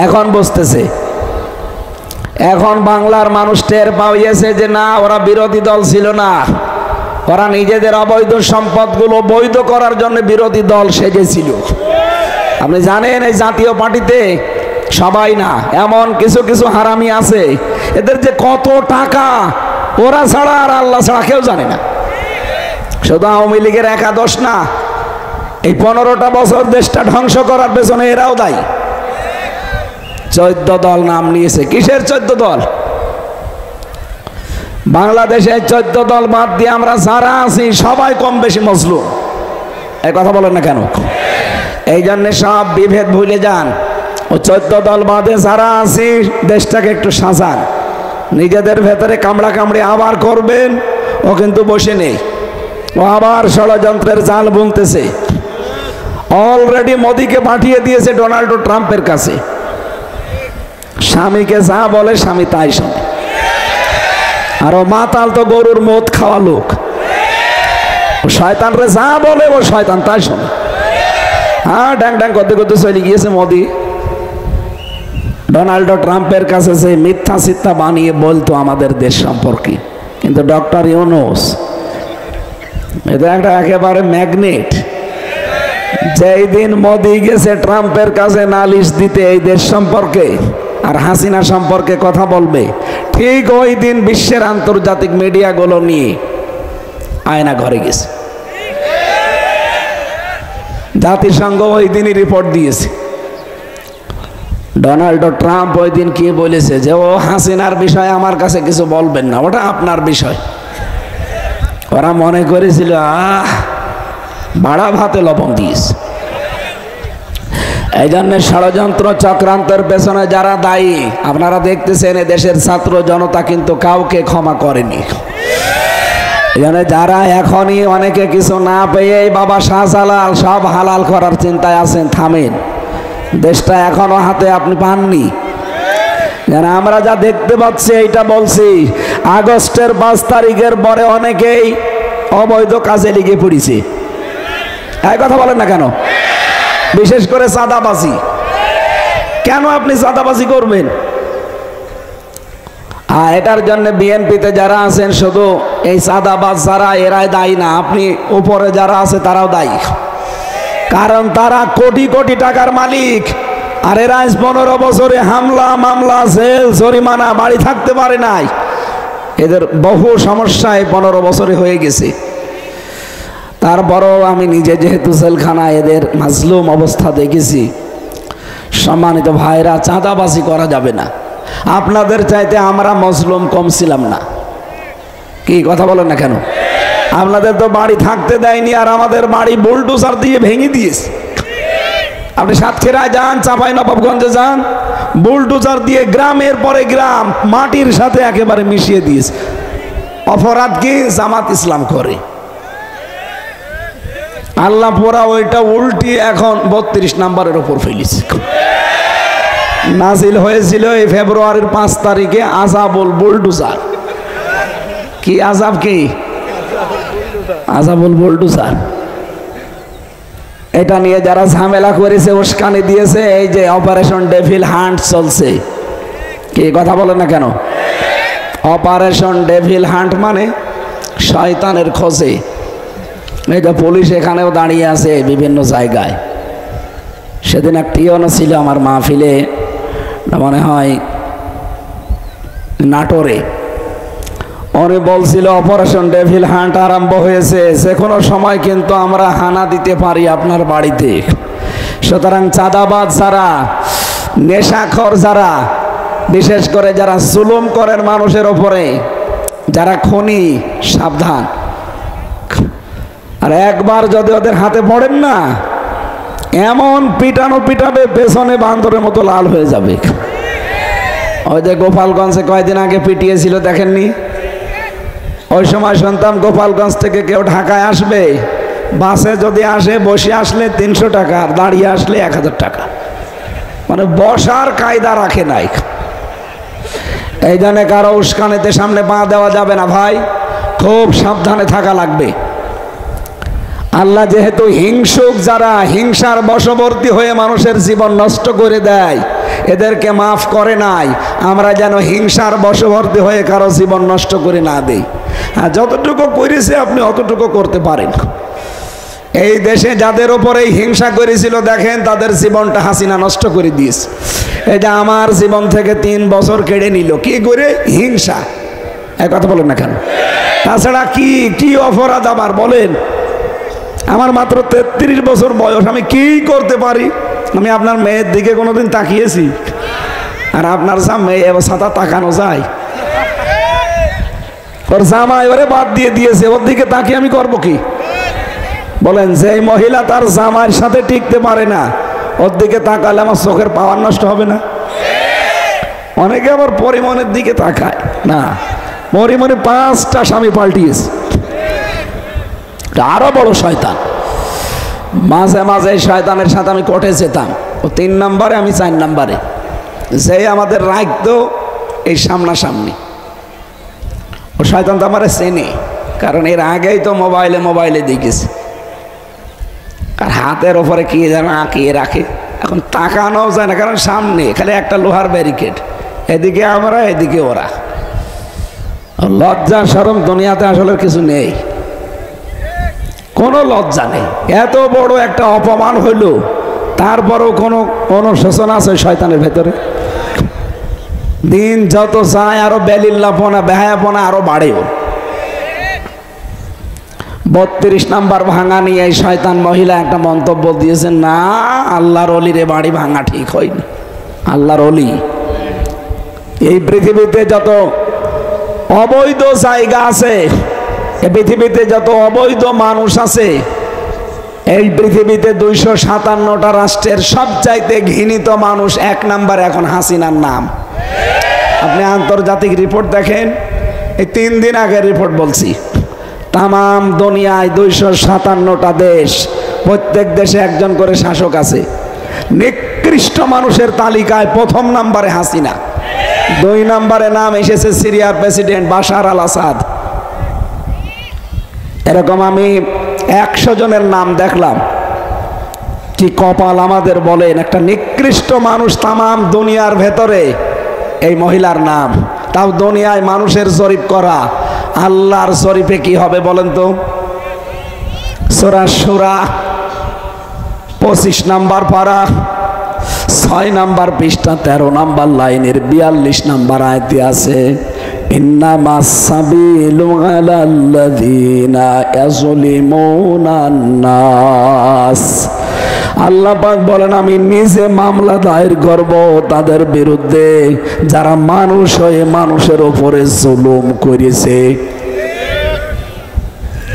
এখন বুঝতেছে। এখন বাংলার মানুষ টের পাইয়েছে যে না, ওরা বিরোধী দল ছিল না, ওরা নিজেদের অবৈধ সম্পদগুলো বৈধ করার জন্য বিরোধী দল সেজেছিল। আপনি জানেন এই জাতীয় পার্টিতে সবাই না, এমন কিছু কিছু হারামি আছে, এদের যে কত টাকা ওরা ছাড়া আর আল্লাহ ছাড়া কেউ জানে না। শুধু আওয়ামী লীগের একাদশ না, এই 15টা বছর দেশটা ধ্বংস করার পেছনে এরাও দায়ী। 14 দল নাম নিয়েছে। কিসের 14 দল? বাংলাদেশে 14 দল বাদ দিয়ে আমরা যারা আছি সবাই কম বেশি মজলুম। এই কথা বলেন না কেন? এই জন্য সব বিভেদ ভুলে যান। ও 14 দল বাদে যারা আছি দেশটাকে একটু সাজান। নিজেদের ভেতরে কামড়া কামড়ি আবার করবেন, ও কিন্তু বসে নেই, ও আবার ষড়যন্ত্রের জাল বুনতেছে। অলরেডি মোদিকে পাঠিয়ে দিয়েছে ডোনাল্ড ট্রাম্পের কাছে। স্বামীকে যা বলে স্বামী তাই শোনে, আর ও মাতাল তো গরুর মদ খাওয়া লোক। শয়তানরে যা বলে ও শয়তান তাই শোনে। হ্যাঁ, ড্যাং ড্যাং করতে করতে চলে গিয়েছে মোদি ডোনাল্ড ট্রাম্পের কাছে, যে মিথ্যা সিথ্যা বানিয়ে বলতো আমাদের দেশ সম্পর্কে। কিন্তু ডক্টর ইউনূস এটা একটা একেবারে ম্যাগনেট। যেই দিন মোদি গেছে ট্রাম্পের কাছে নালিশ দিতে এই দেশ সম্পর্কে আর হাসিনা সম্পর্কে কথা বলবে, ঠিক ওই দিন বিশ্বের আন্তর্জাতিক মিডিয়াগুলো নিয়ে আয়না ঘরে গেছে। জাতিসংঘ ওই দিনই রিপোর্ট দিয়েছে। ডোনাল্ড ট্রাম্প ওই দিন কি বলেছে যে ও হাসিনার বিষয়ে আমার কাছে কিছু বলবেন না, ওটা আপনার বিষয়। ওরা মনে করেছিল বাড়া ভাতে লবণ দিয়েছে। এই জন্য ষড়যন্ত্র চক্রান্তের পেছনে যারা দায়ী, আপনারা দেখতেছেন এ দেশের ছাত্র জনতা কিন্তু কাউকে ক্ষমা করেনি। এই জন্য যারা এখনই অনেকে কিছু না পেয়ে বাবা শাহজালাল সব হালাল করার চিন্তায় আছেন, থামেন। দেশটা এখনো হাতে আপনি পাননি। যারা আমরা যা দেখতে পাচ্ছি এইটা বলছি, আগস্টের 5 তারিখের পরে অনেকেই অবৈধ কাজে লেগে পড়েছে। এই কথা বলেন না কেন? বিশেষ করে চাঁদাবাজি। কেন আপনি চাঁদাবাজি করবেন? আর এটার জন্য বিএনপিতে যারা আছেন শুধু এই চাঁদাবাজ যারা, এরাই দায়ী না, আপনি উপরে যারা আছে তারাও দায়ী। কারণ তারা কোটি কোটি টাকার মালিক, আর এরা 15 বছরে হামলা মামলা জেল জরিমানা বাড়ি থাকতে পারে নাই। এদের বহু সমস্যায় 15 বছরে হয়ে গেছে। তারপরও আমি নিজে যেহেতু জেলখানায় এদের মাজলুম অবস্থা দেখেছি। সম্মানিত ভাইরা, চাঁদাবাজি করা যাবে না। আপনাদের চাইতে আমরা মজলুম কম ছিলাম না। কি কথা বলেন না কেন? আপনাদের তো বাড়ি থাকতে দেয়নি, আর আমাদের বাড়ি বুলডোজার দিয়ে ভেঙে দিয়েছে। আপনি সাতক্ষীরায় যান, চাঁপাইনবাবগঞ্জে যান, বুলডোজার দিয়ে গ্রামের পরে গ্রাম মাটির সাথে একেবারে মিশিয়ে দিয়েছে। অপরাধ কি? জামাত ইসলাম করে। আল্লাহ পোড়া ওইটা উল্টি এখন 32 নম্বরের ওপর ফেলেছে। নাজিল হয়েছিল এই ফেব্রুয়ারির 5 তারিখে আযাবুল বুলডোজার। কি আযাব? কি আযাবুল বুলডোজার? এটা নিয়ে যারা ঝামেলা করেছে, উস্কানি দিয়েছে, এই যে অপারেশন ডেভিল হান্ট চলছে। কি কথা বলেন না কেন? অপারেশন ডেভিল হান্ট মানে শয়তানের খোঁজে। এই যে পুলিশ এখানেও দাঁড়িয়ে আছে বিভিন্ন জায়গায়। সেদিন এক টিওনো ছিল আমার মাহফিলে, মনে হয় নাটোরে। উনি বলছিল অপারেশন ডেভিল হান্ট আরম্ভ হয়েছে, যে কোনো সময় কিন্তু আমরা হানা দিতে পারি আপনার বাড়িতে। সুতরাং চাঁদাবাজ যারা, নেশাখোর যারা, বিশেষ করে যারা জুলুম করেন মানুষের ওপরে, যারা খুনি, সাবধান। আর একবার যদি ওদের হাতে পড়েন না, এমন পিটানো পিটাবে পেছনে বান্দরের মতো লাল হয়ে যাবে। ওই যে গোপালগঞ্জে কয়েকদিন আগে পিটিয়েছিল, দেখেননি? ওই সময় শুনতাম গোপালগঞ্জ থেকে কেউ ঢাকায় আসবে, বাসে যদি আসে বসে আসলে 300 টাকা, আর দাঁড়িয়ে আসলে 1000 টাকা। মানে বসার কায়দা রাখে নাই। এই জন্য কারো উস্কানিতে সামনে পা দেওয়া যাবে না ভাই, খুব সাবধানে থাকা লাগবে। আল্লাহ যেহেতু হিংসুক, যারা হিংসার বশবর্তী হয়ে মানুষের জীবন নষ্ট করে দেয়, এদেরকে মাফ করে নাই। আমরা যেন হিংসার বশবর্তী হয়ে কারো জীবন নষ্ট করে না দেই। আর যতটুকু করেছে আপনি অতটুকু করতে পারেন। এই দেশে যাদের ওপরে হিংসা করেছিল, দেখেন তাদের জীবনটা হাসিনা নষ্ট করে দিয়েছে। এই যে আমার জীবন থেকে 3 বছর কেড়ে নিল, কি করে? হিংসা। এক কথা বলেন না কেন? তাছাড়া কি কি অপরাধ আমার বলেন? আমার মাত্র 33 বছর বয়স, আমি কি করতে পারি? আমি আপনার মেয়ের দিকে কোনোদিন তাকিয়েছি? আর আপনার মেয়ে এবার সাথে তাকানো যায়? ওর জামা এবারে বাদ দিয়ে দিয়েছে, ওর দিকে তাকিয়ে আমি করবো কি? বলেন, যে মহিলা তার জামার সাথে টিকতে পারে না, ওর দিকে তাকালে আমার চোখের পাওয়ার নষ্ট হবে না? অনেকে আবার পরিমণের দিকে তাকায় না, পরিমণে 5টা স্বামী পাল্টিয়েছে। আরো বড় শয়তান। মাঝে মাঝে শয়তানের সাথে আমি কোর্টে যেতাম, ও 3 নম্বরে, আমি 4 নম্বরে। যে আমাদের রাখতো এই সামনাসামনি। ও শয়তান তো আমার চেনে, কারণ এর আগেই তো মোবাইলে দেখেছি। আর হাতের ওপরে কি যেন আঁকিয়ে রাখে, এখন তাকানো যায় না, কারণ সামনে খালি একটা লোহার ব্যারিকেড, এদিকে আমরা এদিকে ওরা। লজ্জা শরম দুনিয়াতে আসলে কিছু নেই, কোনো লজ্জা নেই। এত বড় একটা অপমান হইল, তারপরও কোনো অনুশোচনা আছে শয়তানের ভেতরে? দিন যত যায় আরো বেলিল্লাপনা, বেহায়াপনা আরো বাড়েও। 32 নাম্বার ভাঙা নিয়ে এই শয়তান মহিলা একটা মন্তব্য দিয়েছেন, না আল্লাহর অলির বাড়ি ভাঙা ঠিক হয়নি। আল্লাহর অলি, এই পৃথিবীতে যত অবৈধ জায়গা আছে, এই পৃথিবীতে যত অবৈধ মানুষ আছে, এই পৃথিবীতে 257টা রাষ্ট্রের সবচাইতে ঘৃণিত মানুষ 1 নাম্বার এখন হাসিনার নাম। আপনি আন্তর্জাতিক রিপোর্ট দেখেন, এই 3 দিন আগের রিপোর্ট বলছি, তামাম দুনিয়ায় 257টা দেশ, প্রত্যেক দেশে একজন করে শাসক আছে। নিকৃষ্ট মানুষের তালিকায় 1ম নাম্বারে হাসিনা, 2 নম্বরে নাম এসেছে সিরিয়ার প্রেসিডেন্ট বাশার আল আসাদ। এরকম আমি 100 জনের নাম দেখলাম। কি কপাল আমাদের বলেন, একটা নিকৃষ্ট মানুষ তামাম দুনিয়ার ভেতরে, এই মহিলার নাম। তাও দুনিয়ায় মানুষের জরিপ করা, আল্লাহর জরিপে কি হবে বলেন তো? সূরা শূরা 25 নাম্বার পারা, 6 নাম্বার পৃষ্ঠা, 13 নাম্বার লাইনের 42 নাম্বার আয়াতে আছে, ইন্নামাস সাবিলু আলাল্লাযিনা ইয়াজলিমুনান নাস। আল্লাহ পাক বলেন, আমি নিজে মামলা দায়ের করব তাদের বিরুদ্ধে যারা মানুষ হয়ে মানুষের উপরে জুলুম করেছে।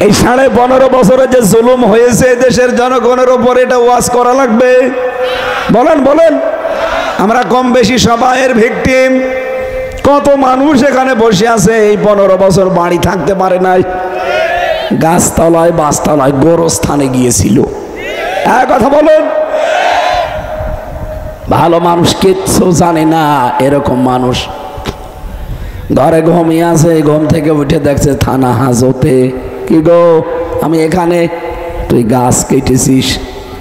এই 15.5 বছরে যে জুলুম হয়েছে দেশের জনগণের উপর, এটা ওয়াজ করা লাগবে? বলেন বলেন, আমরা কম বেশি সবাই এর ভিকটিম। কত মানুষ এখানে বসে আছে, এই 15 বছর বাড়ি থাকতে পারে নাই, গাছতলায় বাসতলায় গোরস্থানে গিয়েছিল। এক কথা বলেন, ভালো মানুষ কিচ্ছু জানে না, এরকম মানুষ ঘরে ঘুমিয়ে আছে, ঘুম থেকে উঠে দেখছে থানা হাজতে, কি গো আমি এখানে, তুই গাছ কেটেছিস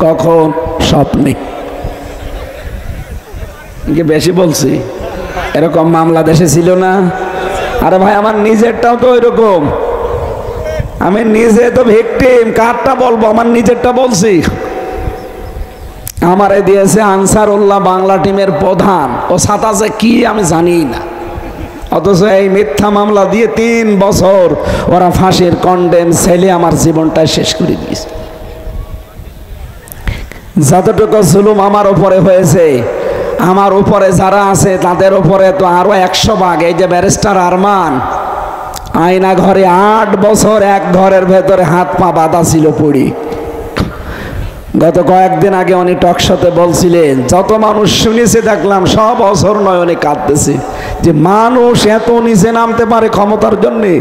কখন? স্বপ্নে। বেশি বলছি? এরকম মামলা দেশে ছিল না? আরে ভাই, আমার নিজেরটাও তো এরকম, আমি নিজে তো ভিকটিম। কারটা বলবো? আমার নিজেরটা বলছি। আমারে দিয়েছে আনসারুল্লাহ বাংলা টিমের প্রধান, ও সাতাশে কি আমি জানি না, অথচ এই মিথ্যা মামলা দিয়ে 3 বছর ওরা ফাঁসির কন্ডেম ছেলে আমার জীবনটা শেষ করে দিয়েছে। যতটুকু জুলুম আমার উপরে হয়েছে, আমার উপরে যারা আছে তাদের উপরে তো আরো 100 ভাগ। এই যে ব্যারিস্টার আরমান, আয়না ঘরে 8 বছর এক ঘরের ভেতরে হাত পা বাঁধা ছিল পড়ি। গত কয়েকদিন আগে উনি টকশোতে বলছিলেন, যত মানুষ শুনেছে দেখলাম সব অসর নয়নে কাঁদতেছে যে মানুষ এত নিচে নামতে পারে ক্ষমতার জন্যে।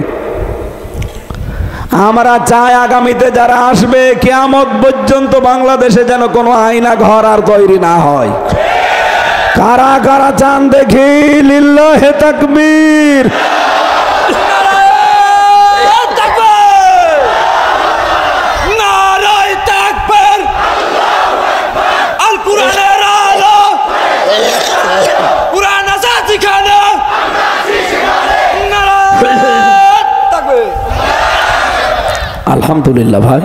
আমরা চাই আগামীতে যারা আসবে কিয়ামত পর্যন্ত বাংলাদেশে যেন কোনো আয়না ঘর আর তৈরি না হয়। কারা কারা চান দেখি? লিল্লাহে তাকবীর। আলহামদুলিল্লাহ ভাই,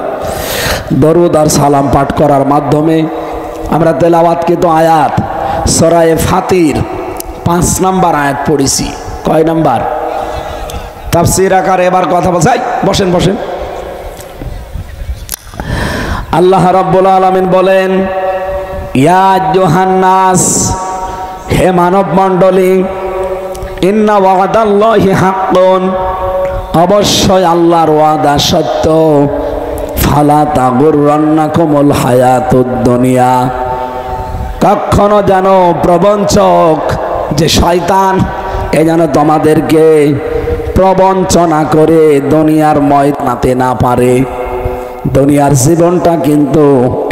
দরুদ আর সালাম পাঠ করার মাধ্যমে আমরা তেলাওয়াতকৃত আয়াত সূরা ফাতির 5 নম্বর আয়াত পড়েছি। কয় নাম্বার? তাফসীর আকারে এবার কথা বলছি। বসেন বসেন। আল্লাহ রাব্বুল আলামিন বলেন, ইয়া আইয়ুহান নাস, হে মানব মণ্ডলী, ইন্না ওয়াদাল্লাহি হাক্কুন, অবশ্যই আল্লাহর ওয়াদা সত্য। ফালা তাগুররান্নাকুমুল হায়াতুদ দুনিয়া, কখনো যেন প্রবঞ্চক যে শয়তান এ যেন তোমাদেরকে প্রবঞ্চনা করে দুনিয়ার ময়দানে না পারে। দুনিয়ার জীবনটা কিন্তু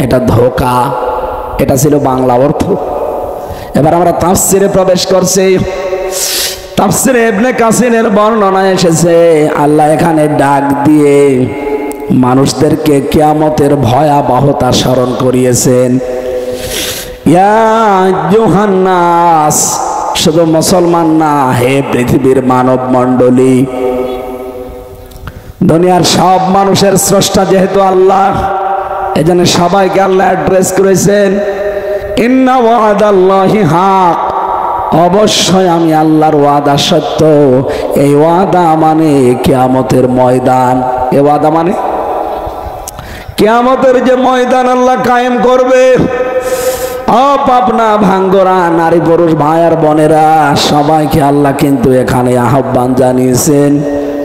এটা ধোঁকা। এটা ছিল বাংলা অর্থ। এবার আমরা তাফসিরে প্রবেশ করছি। তাফসিরে ইবনে কাসিরের বর্ণনা এসেছে, আল্লাহ এখানে ডাক দিয়ে মানুষদেরকে কিয়ামতের ভয়াবহতা স্মরণ করিয়েছেন। ইয়া আইয়ুহান নাস, শুধু মুসলমান না, হে পৃথিবীর মানব মণ্ডলী। দুনিয়ার সব মানুষের স্রষ্টা যেহেতু আল্লাহ, এজন্য সবাইকে আল্লাহ অ্যাড্রেস করেছেন, ইন্না ওয়াদাল্লাহি হক, অবশ্যই আমি আল্লাহর ওয়াদা সত্য। এই ওয়াদা মানে কিয়ামতের ময়দান। এই ওয়াদা মানে কিয়ামতের যে ময়দান আল্লাহ কায়েম করবে। পাপনা ভাঙ্গরা নারী পুরুষ ভাই আর বোনেরা সবাইকে আল্লাহ কিন্তু এখানে আহ্বান জানিয়েছেন,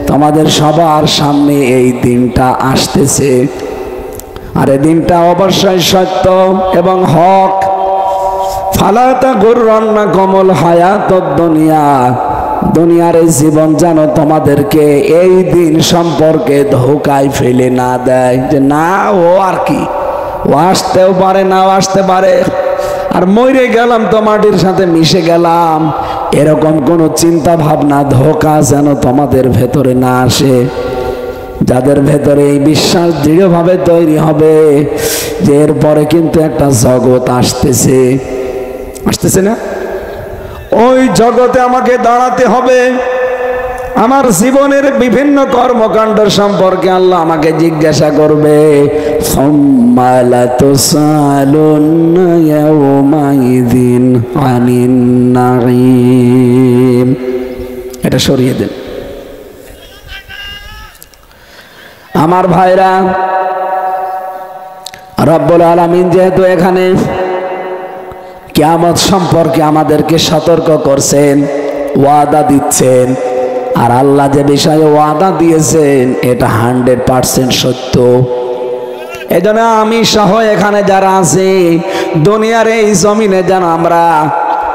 তোমাদের সবার সামনে এই দিনটা আসতেছে। আর এই দিনটা অবশ্যই সত্য এবং হক। ফালা তাগুররান্নাকুমুল হায়াতুদ দুনিয়া, দুনিয়ার এই জীবন যেন তোমাদেরকে এই দিন সম্পর্কে ধোঁকায় ফেলে না দেয়, যে না ও আর কি, ও আসতেও পারে নাও আসতে পারে, আর মরে গেলাম তো মাটির সাথে মিশে গেলাম, এরকম কোনো চিন্তা ভাবনা ধোঁকা যেন তোমাদের ভেতরে না আসে। যাদের ভেতরে এই বিশ্বাস দৃঢ়ভাবে তৈরি হবে যে এরপরে কিন্তু একটা জগৎ আসতেছে, আসতেছে না, ওই জগতে আমাকে দাঁড়াতে হবে। আমার জীবনের বিভিন্ন কর্মকাণ্ড সম্পর্কে আল্লাহ আমাকে জিজ্ঞাসা করবে। সুম্মা লাতুসআলুন্না ইয়াওমাইযিন আনিন নাঈম। এটা সরিয়ে দেন আমার ভাইরা। রব্বুল আলামিন যেহেতু এখানে কিয়ামত সম্পর্কে আমাদেরকে সতর্ক করছেন, ওয়াদা দিচ্ছেন, আর আল্লাহ যে বিষয়ে ওয়াদা দিয়েছেন এটা 100% সত্য। এজন্য আমি সহ এখানে যারা আছি দুনিয়ার এই জমিনে যেন আমরা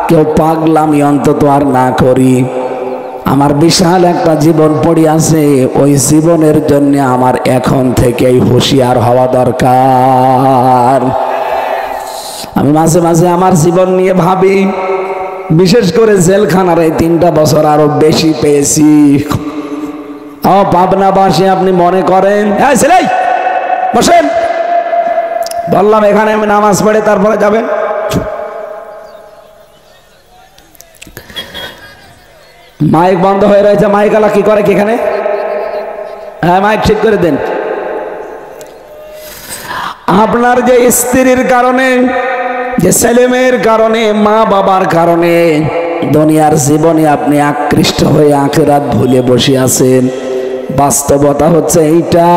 কেউ পাগলামি অন্তত আর না করি। আমার বিশাল একটা জীবন পড়ে আছে, ওই জীবনের জন্য আমার এখন থেকেই হুঁশিয়ার হওয়া দরকার। আমি মাঝে মাঝে আমার জীবন নিয়ে ভাবি, বিশেষ করে জেলখানার এই 3টা বছর আরো বেশি পেয়েছি। পাবনাবাসী আপনি মনে করেন, বসেন, বললাম এখানে আমি নামাজ পড়ে তারপরে যাবেন। মাইক বন্ধ হয়ে রয়েছে, মাইক আলা কি করে কি এখানে? হ্যাঁ, মাইক ঠিক করে দেন। আপনার যে স্ত্রীর কারণে, যে ছেলেমেয়ের কারণে, মা বাবার কারণে দুনিয়ার জীবনে আপনি আকৃষ্ট হয়ে আখিরাত ভুলে বসে আছেন। বাস্তবতা হচ্ছে এইটা।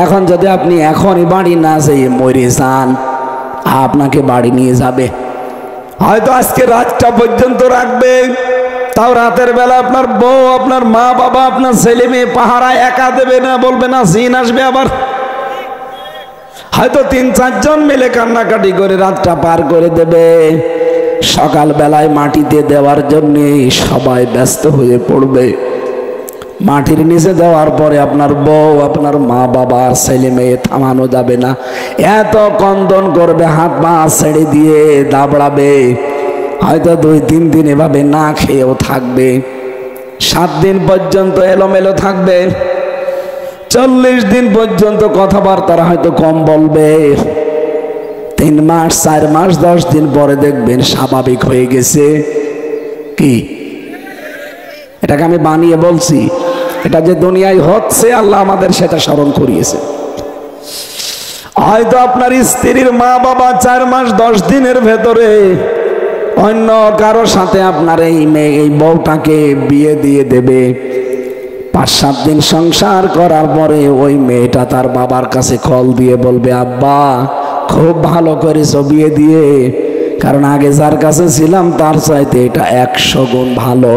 এখন যদি আপনি এখনই বাড়ি না যেয়ে মরে যান, আপনাকে বাড়ি নিয়ে যাবে। হয়তো আজকে রাতটা পর্যন্ত রাখবে, তাও রাতের বেলা আপনার বউ, আপনার মা বাবা, আপনার ছেলে মেয়ে পাহারা একা দেবে না, বলবে না জিন আসবে আবার। হয়তো 3-4 জন মিলে কান্নাকাটি করে রাতটা পার করে দেবে। সকাল বেলায় মাটিতে দেওয়ার জন্য সবাই ব্যস্ত হয়ে পড়বে। মাটির নিচে দেওয়ার পরে আপনার বউ, আপনার মা বাবা, ছেলে মেয়ে থামানো যাবে না, এত কন্দন করবে, হাত পা ছেড়ে দিয়ে দাবড়াবে। হয়তো 2-3 দিন এভাবে না খেয়েও থাকবে। 7 দিন পর্যন্ত এলোমেলো থাকবে। 40 দিন পর্যন্ত কথাবার্তা হয়তো কম বলবে। 3 মাস, 4 মাস, 10 দিন পরে দেখবেন স্বাভাবিক হয়ে গেছে। কি এটাকে আমি বানিয়ে বলছি? এটা যে দুনিয়ায় হচ্ছে, আল্লাহ আমাদের সেটা স্মরণ করিয়েছে। হয়তো আপনার স্ত্রীর মা বাবা 4 মাস 10 দিনের ভেতরে অন্য কারো সাথে আপনার এই মেয়ে, এই বউটাকে বিয়ে দিয়ে দেবে। 5-7 দিন সংসার করার পরে ওই মেয়েটা তার বাবার কাছে কল দিয়ে বলবে, আব্বা খুব ভালো করেছো বিয়ে দিয়ে, কারণ আগে যার কাছে ছিলাম তার চাইতে এটা 100 গুণ ভালো।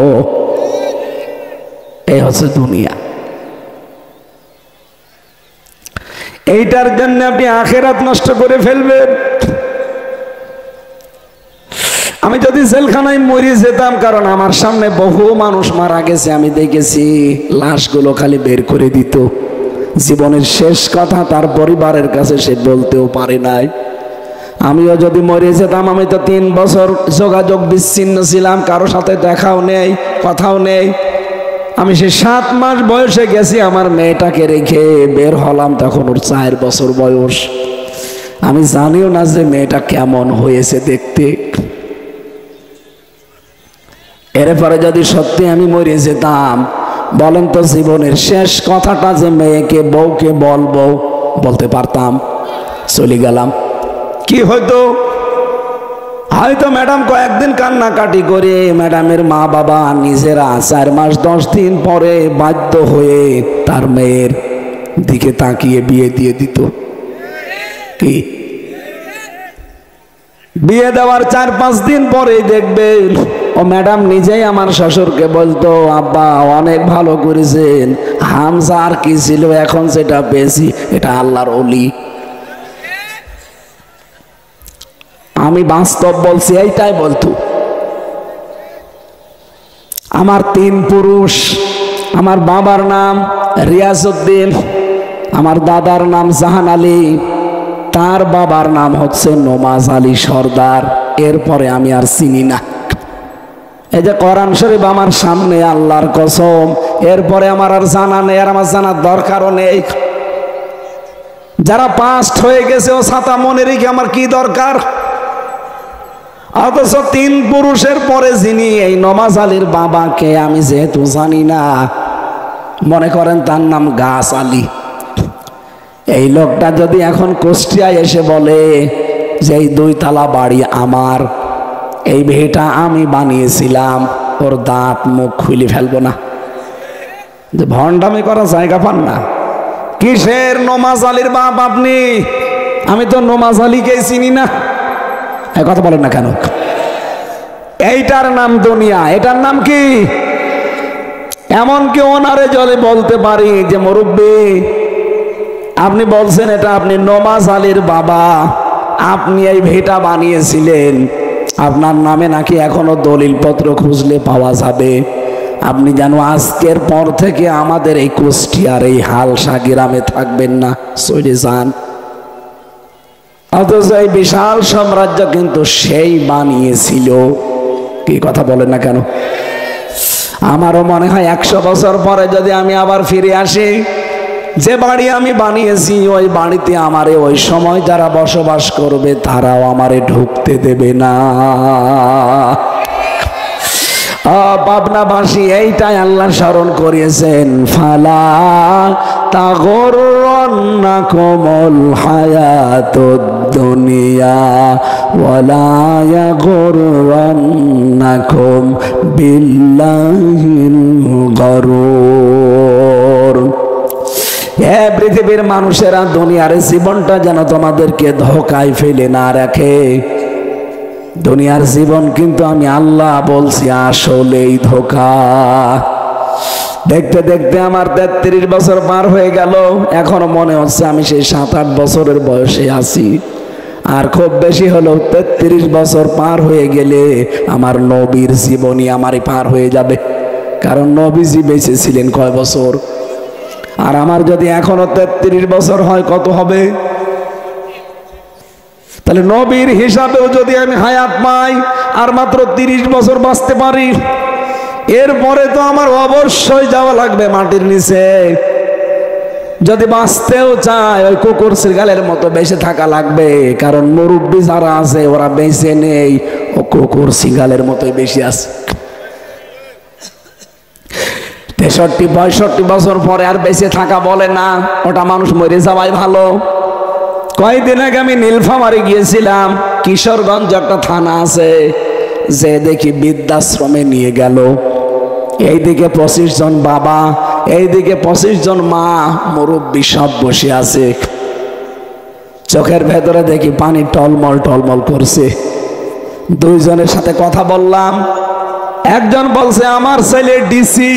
এই হচ্ছে দুনিয়া। এইটার জন্য আপনি আখিরাত নষ্ট করে ফেলবেন। আমি যদি জেলখানায় মরে যেতাম, কারণ আমার সামনে বহু মানুষ মারা গেছে, আমি দেখেছি লাশগুলো খালি বের করে দিত। জীবনের শেষ কথা তার পরিবারের কাছে সে বলতেও পারে নাই। আমিও যদি মরে যেতাম, আমি তো 3 বছর যোগাযোগ বিচ্ছিন্ন ছিলাম, কারো সাথে দেখাও নেই, কথাও নেই। আমি সে 7 মাস বয়সে গেছি আমার মেয়েটাকে রেখে, বের হলাম তখন ওর 4 বছর বয়স। আমি জানিও না যে মেয়েটা কেমন হয়েছে দেখতে। এরপরে যদি সত্যি আমি মরে যেতাম, বলেন তো জীবনের শেষ কথাটা যে মেয়েকে, বউকে বলবো, বলতে পারতাম? চলে গেলাম, কি হয়তো? হয়তো ম্যাডাম কয়েকদিন কান্নাকাটি করে ম্যাডামের মা বাবা নিজেরা 4 মাস 10 দিন পরে বাধ্য হয়ে তার মেয়ের দিকে তাকিয়ে বিয়ে দিয়ে দিত। কি বিয়ে দেওয়ার 4-5 দিন পরে দেখবেন ও ম্যাডাম নিজেই আমার শ্বশুরকে বলতো, আব্বা অনেক ভালো করেছেন, হামজা আর কি ছিল, এখন যেটা পেয়েছি এটা আল্লাহর ওলি। আমি বাস্তব বলছি, এইটাই বলতো। আমার 3 পুরুষ, আমার বাবার নাম রিয়াজউদ্দিন, আমার দাদার নাম জাহান আলী, তার বাবার নাম হচ্ছে নমাজ আলী সর্দার। এরপরে আমি আর চিনি না। এই যে কোরআন শরীফ আমার সামনে, আল্লাহর কসম, এরপরে আমার আর জানা নেই, আর আমার জানার দরকারও নেই। যারা পাস্ট হয়ে গেছে ও ছাতা মনে রেখে আমার কি দরকার? অথচ 3 পুরুষের পরে যিনি, এই নমাজ আলীর বাবাকে আমি যেহেতু জানি না, মনে করেন তার নাম গাছ আলী। এই লোকটা যদি এখন কুষ্টিয়ায় এসে বলে যে এই 2 তলা বাড়ি আমার, এই ভিটা আমি বানিয়েছিলাম, ওর দাঁত মুখ খুলে ফেলবো না। যে ভণ্ডামি করার জায়গা পান না। কিসের নমাজ আলীর বাপ আপনি? আমি তো নমাজ আলীকে চিনি না। এই কথা বলেন না কেন? এইটার নাম দুনিয়া, এটার নাম কি? এমনকি ওনারে যদি বলতে পারি যে মুরব্বী আপনি বলছেন এটা আপনি নমাজ আলীর বাবা, আপনি এই ভিটা বানিয়েছিলেন, আপনার নামে নাকি এখনো দলিলপত্র খুঁজলে পাওয়া যাবে। আপনি যেন আজকের পর থেকে আমাদের এই কুষ্টিয়ার এই হালসা গ্রামে থাকবেন না, চলে যান। অথচ এই বিশাল সাম্রাজ্য কিন্তু সেই বানিয়েছিল। কি কথা বলেন না কেন? আমারও মনে হয় 100 বছর পরে যদি আমি আবার ফিরে আসি, যে বাড়ি আমি বানিয়েছি ওই বাড়িতে আমারে ওই সময় যারা বসবাস করবে তারাও আমারে ঢুকতে দেবে না। পাবনাবাসী এইটাই আল্লাহ স্মরণ করিয়েছেন, ফালা তাগরুন্নাকুমুল হায়াতুদ দুনিয়া ওয়ালা ইয়াগরুন্নাকুম বিল্লাহিল গরুর। হ্যাঁ, পৃথিবীর মানুষেরা দুনিয়ার জীবনটা যেন তোমাদেরকে ধোকায় ফেলে না রাখে। দুনিয়ার জীবন কিন্তু আমি আল্লাহ বলছি আসলেই ধোকা। দেখতে দেখতে আমার 33 বছর পার হয়ে গেল। এখনো মনে হচ্ছে আমি সেই 7-8 বছরের বয়সে আছি। আর খুব বেশি হলো 33 বছর পার হয়ে গেলে আমার নবীর জীবনী আমারই পার হয়ে যাবে। কারণ নবীজি বেঁচে ছিলেন কয় বছর? আর আমার যদি এখনো 33 বছর হয় কত হবে? তাহলে নবীর হিসাবেও যদি আমি হায়াত পাই আর মাত্র 30 বছর বাঁচতে পারি, এরপরে তো আমার অবশ্যই যাওয়া লাগবে মাটির নিচে। যদি বাঁচতেও চায় ওই কুকুর শৃগালের মতো বেঁচে থাকা লাগবে। কারণ মুরব্বী যারা আছে ওরা বেঁচে নেই, ও কুকুর শৃগালের মতোই বেশি আছে। 63-65 বছর পরে আর বেঁচে থাকা বলে না, ওটা মানুষ মরে যাওয়াই ভালো। কয়েকদিন আগে আমি নীলফামারী গিয়েছিলাম। কিশোরগঞ্জ একটা থানা আছে, যে দেখি বৃদ্ধাশ্রমে নিয়ে গেল। এইদিকে 25 জন বাবা, এইদিকে 25 জন মা, মুরব্বী সব বসে আছে। চোখের ভেতরে দেখি পানি টলমল টলমল করছে। দুইজনের সাথে কথা বললাম। একজন বলছে আমার ছেলে ডিসি,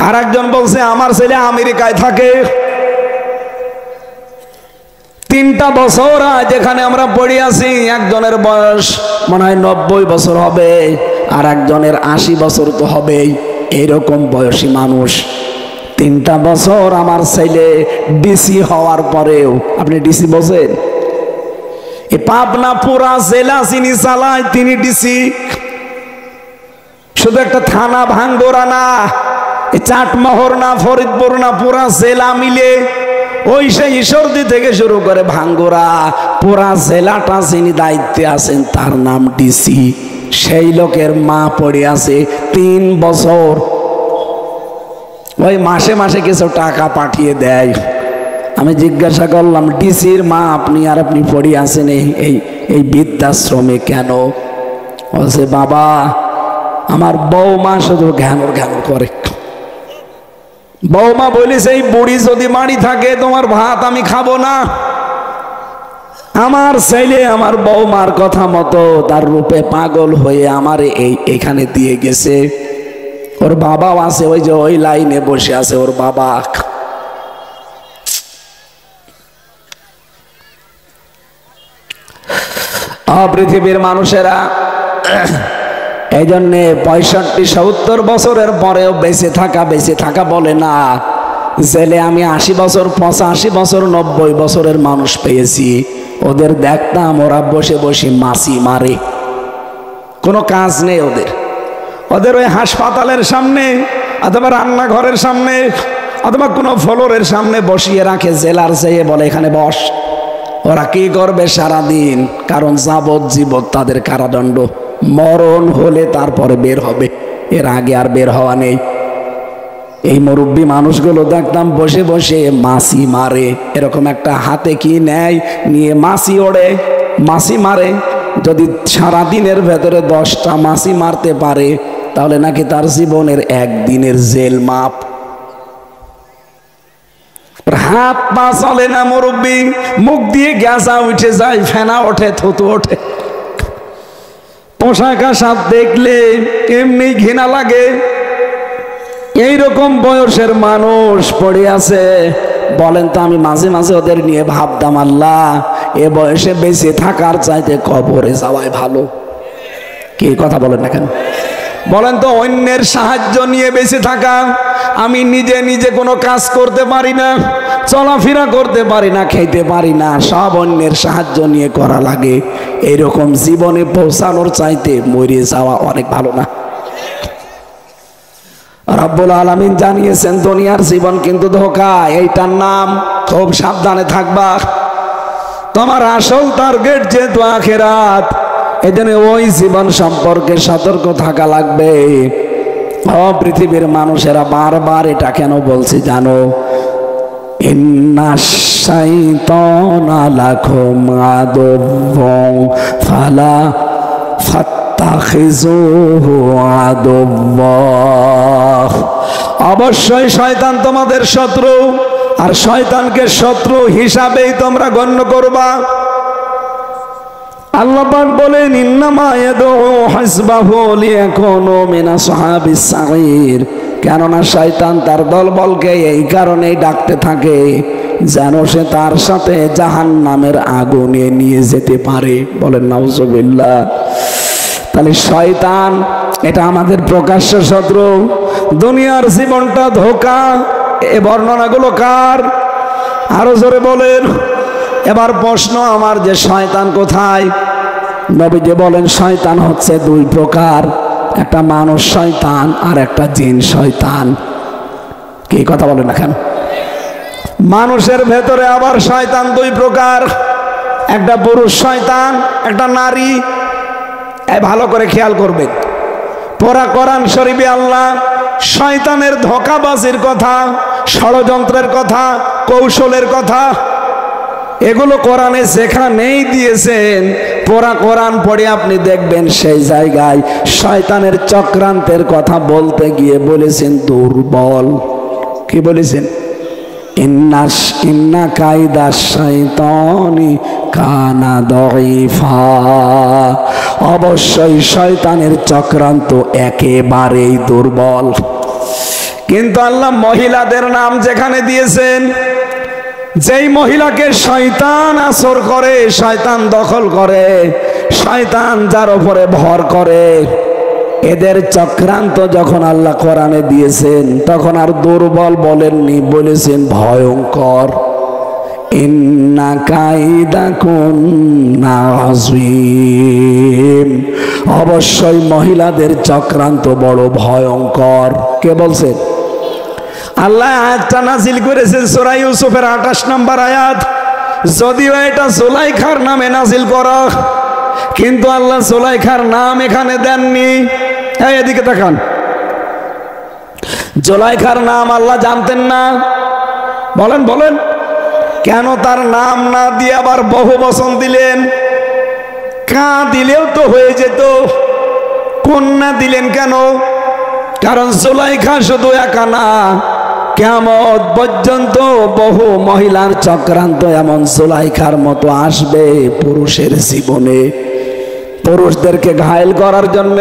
আর একজন বলছে আমার ছেলে আমেরিকায় থাকে। 3টা বছর যেখানে আমরা পড়ে আছি, একজনের বয়স মনে হয় 90 বছর হবে, আর একজনের 80 বছর তো হবেই। এইরকম বয়সী মানুষ। 3টা বছর আমার ছেলে ডিসি হওয়ার পরেও, আপনি ডিসি বোঝেন? এই পাবনা পুরা জেলা যিনি চালায় তিনি ডিসি। শুধু একটা থানা ভাঙ্গুরা না, চাটমোহর না, ফরিদপুর না, পুরা জেলা মিলে ওই সেই ঈশ্বরদী থেকে শুরু করে ভাঙ্গুরা পুরা জেলাটা যিনি দায়িত্বে আছেন তার নাম ডিসি। সেই লোকের মা পড়ে আছে 3 বছর। ওই মাসে মাসে কিছু টাকা পাঠিয়ে দেয়। আমি জিজ্ঞাসা করলাম, ডিসির মা আপনি, আর আপনি পড়ে আছেন এই বৃদ্ধাশ্রমে কেন? বলছে বাবা আমার বৌমা শুধু ঘ্যানোর ঘ্যানোর করে। বৌমা বলিস এই বুড়ি যদি মারি থাকে তোমার ভাত আমি খাবো না। আমার ছেলে আমার বৌমার কথা মতো তার রূপে পাগল হয়ে আমার এইখানে দিয়ে গেছে। ওর বাবাও আছে, ওই যে ওই লাইনে বসে আছে ওর বাবা। পৃথিবীর মানুষেরা এই জন্যে 65-70 বছরের পরেও বেঁচে থাকা বলে না। জেলে আমি 80 বছর, 85 বছর, 90 বছরের মানুষ পেয়েছি। ওদের দেখতাম ওরা বসে বসে মাছি মারে, কোনো কাজ নেই ওদের। ওদের ওই হাসপাতালের সামনে অথবা রান্নাঘরের সামনে অথবা কোনো ফ্লোরের সামনে বসিয়ে রাখে জেলার, যেয়ে বলে এখানে বস। ওরা কি করবে সারাদিন? কারণ যাবজ্জীবন তাদের কারাদণ্ড। মরণ হলে তারপরে বের হবে, এর আগে আর বের হওয়া নেই। এই মুরব্বী মানুষগুলো দেখতাম বসে বসে মাছি মারে। এরকম একটা হাতে কি নেয়, নিয়ে মাছি ওড়ে, মাছি মারে। যদি সারাদিনের ভেতরে 10টা মাছি মারতে পারে তাহলে নাকি তার জীবনের 1 দিনের জেল মাপ। হাত পা চলে না মুরব্বী, মুখ দিয়ে গ্যাসা উঠে যায়, ফেনা ওঠে, থুতু ওঠে। পোশাক আশাক দেখলে এমনি ঘৃণা লাগে। এইরকম বয়সের মানুষ পড়ে আছে। বলেন তো, আমি মাঝে মাঝে ওদের নিয়ে ভাবতাম, আল্লাহ এ বয়সে বেঁচে থাকার চাইতে কবরে যাওয়াই ভালো। কি কথা বলেন না কেন? বলেন তো, অন্যের সাহায্য নিয়ে বেঁচে থাকা। আমি নিজে নিজে কোনো কাজ করতে পারি না, চলাফেরা করতে পারি না, খেতে পারি না, সব অন্যের সাহায্য নিয়ে করা লাগে। এইরকম জীবনে পৌঁছানোর চাইতে মরে যাওয়া অনেক ভালো না? রব্বুল আলামিন জানিয়েছেন দুনিয়ার জীবন কিন্তু ধোঁকা, এইটার নাম। খুব সাবধানে থাকবা। তোমার আসল টার্গেট যেহেতু আখিরাত, এজন্য ওই জীবন সম্পর্কে সতর্ক থাকা লাগবে। পৃথিবীর মানুষেরা বারবার এটা কেন বলছে জানো? ইন্নাশ শাইতানা লাকুম আদুও্বুন ফালা ফাত্তাখিযুহু আদুও্বা। অবশ্যই শয়তান তোমাদের শত্রু, আর শয়তানকে শত্রু হিসাবেই তোমরা গণ্য করবা। আল্লাহ পাক বলেন ইন্নামা ইয়াদউ হিজবাহু লিয়াকুনু মিন আসহাবিস সাঈর, কেননা শয়তান তার দলবলকে এই কারণেই ডাকতে থাকে যেন সে তার সাথে জাহান্নামের আগুনে নিয়ে যেতে পারে। বলেন নাউজুবিল্লাহ। তাহলে শয়তান এটা আমাদের প্রকাশ্য শত্রু, দুনিয়ার জীবনটা ধোঁকা। এ বর্ণনাগুলো কার? আরো জোরে বলেন। এবার প্রশ্ন আমার যে শয়তান কোথায়? নবীজি বলেন শয়তান হচ্ছে দুই প্রকার, একটা মানুষ শয়তান আর একটা জিন শয়তান। কি কথা বলেন না কেন? মানুষের ভেতরে আবার শয়তান দুই প্রকার, একটা পুরুষ শয়তান, একটা নারী। ভালো করে খেয়াল করবেন। পুরা কোরআন শরীফে আল্লাহ শয়তানের ধোঁকাবাজির কথা, ষড়যন্ত্রের কথা, কৌশলের কথা এগুলো কোরআনে যেখানেই দিয়েছেন, পুরা কোরআন পড়ে আপনি দেখবেন সেই জায়গায় শয়তানের চক্রান্তের কথা বলতে গিয়ে বলেছেন দুর্বল। কি বলেছেন? ইন্না কায়দা শাইতানি কানা দাঈফা, অবশ্যই শয়তানের চক্রান্ত একেবারেই দুর্বল। কিন্তু আল্লাহ মহিলাদের নাম যেখানে দিয়েছেন, যেই মহিলাকে শয়তান আসর করে, শয়তান দখল করে, শয়তান যার উপরে ভর করে, এদের চক্রান্ত যখন আল্লাহ কোরআনে দিয়েছেন তখন আর দুর্বল বলেননি, বলেছেন ভয়ঙ্কর। ইন্না কাইদাকুন্না আযীম, অবশ্যই মহিলাদের চক্রান্ত বড় ভয়ঙ্কর। কে বলছেন? আল্লাহ আয়াতটা নাজিল করেছেন সূরা ইউসুফের 28 নম্বর আয়াত। যদিও এটা জুলাইখার নামে নাজিল করা, কিন্তু আল্লাহ জুলাইখার নাম এখানে দেননি। এদিকে তাকান। জুলাইখার নাম আল্লাহ জানতেন না? বলেন বলেন, কেন তার নাম না দিয়ে আবার বহু বচন দিলেন? কা দিলেও তো হয়ে যেত, কন্যা দিলেন কেন? কারণ জুলাইখা শুধু একা না, কিয়ামত পর্যন্ত বহু মহিলার চক্রান্ত এমন জুলাইখার মতো আসবে পুরুষের জীবনে। পুরুষদেরকে ঘায়েল করার জন্য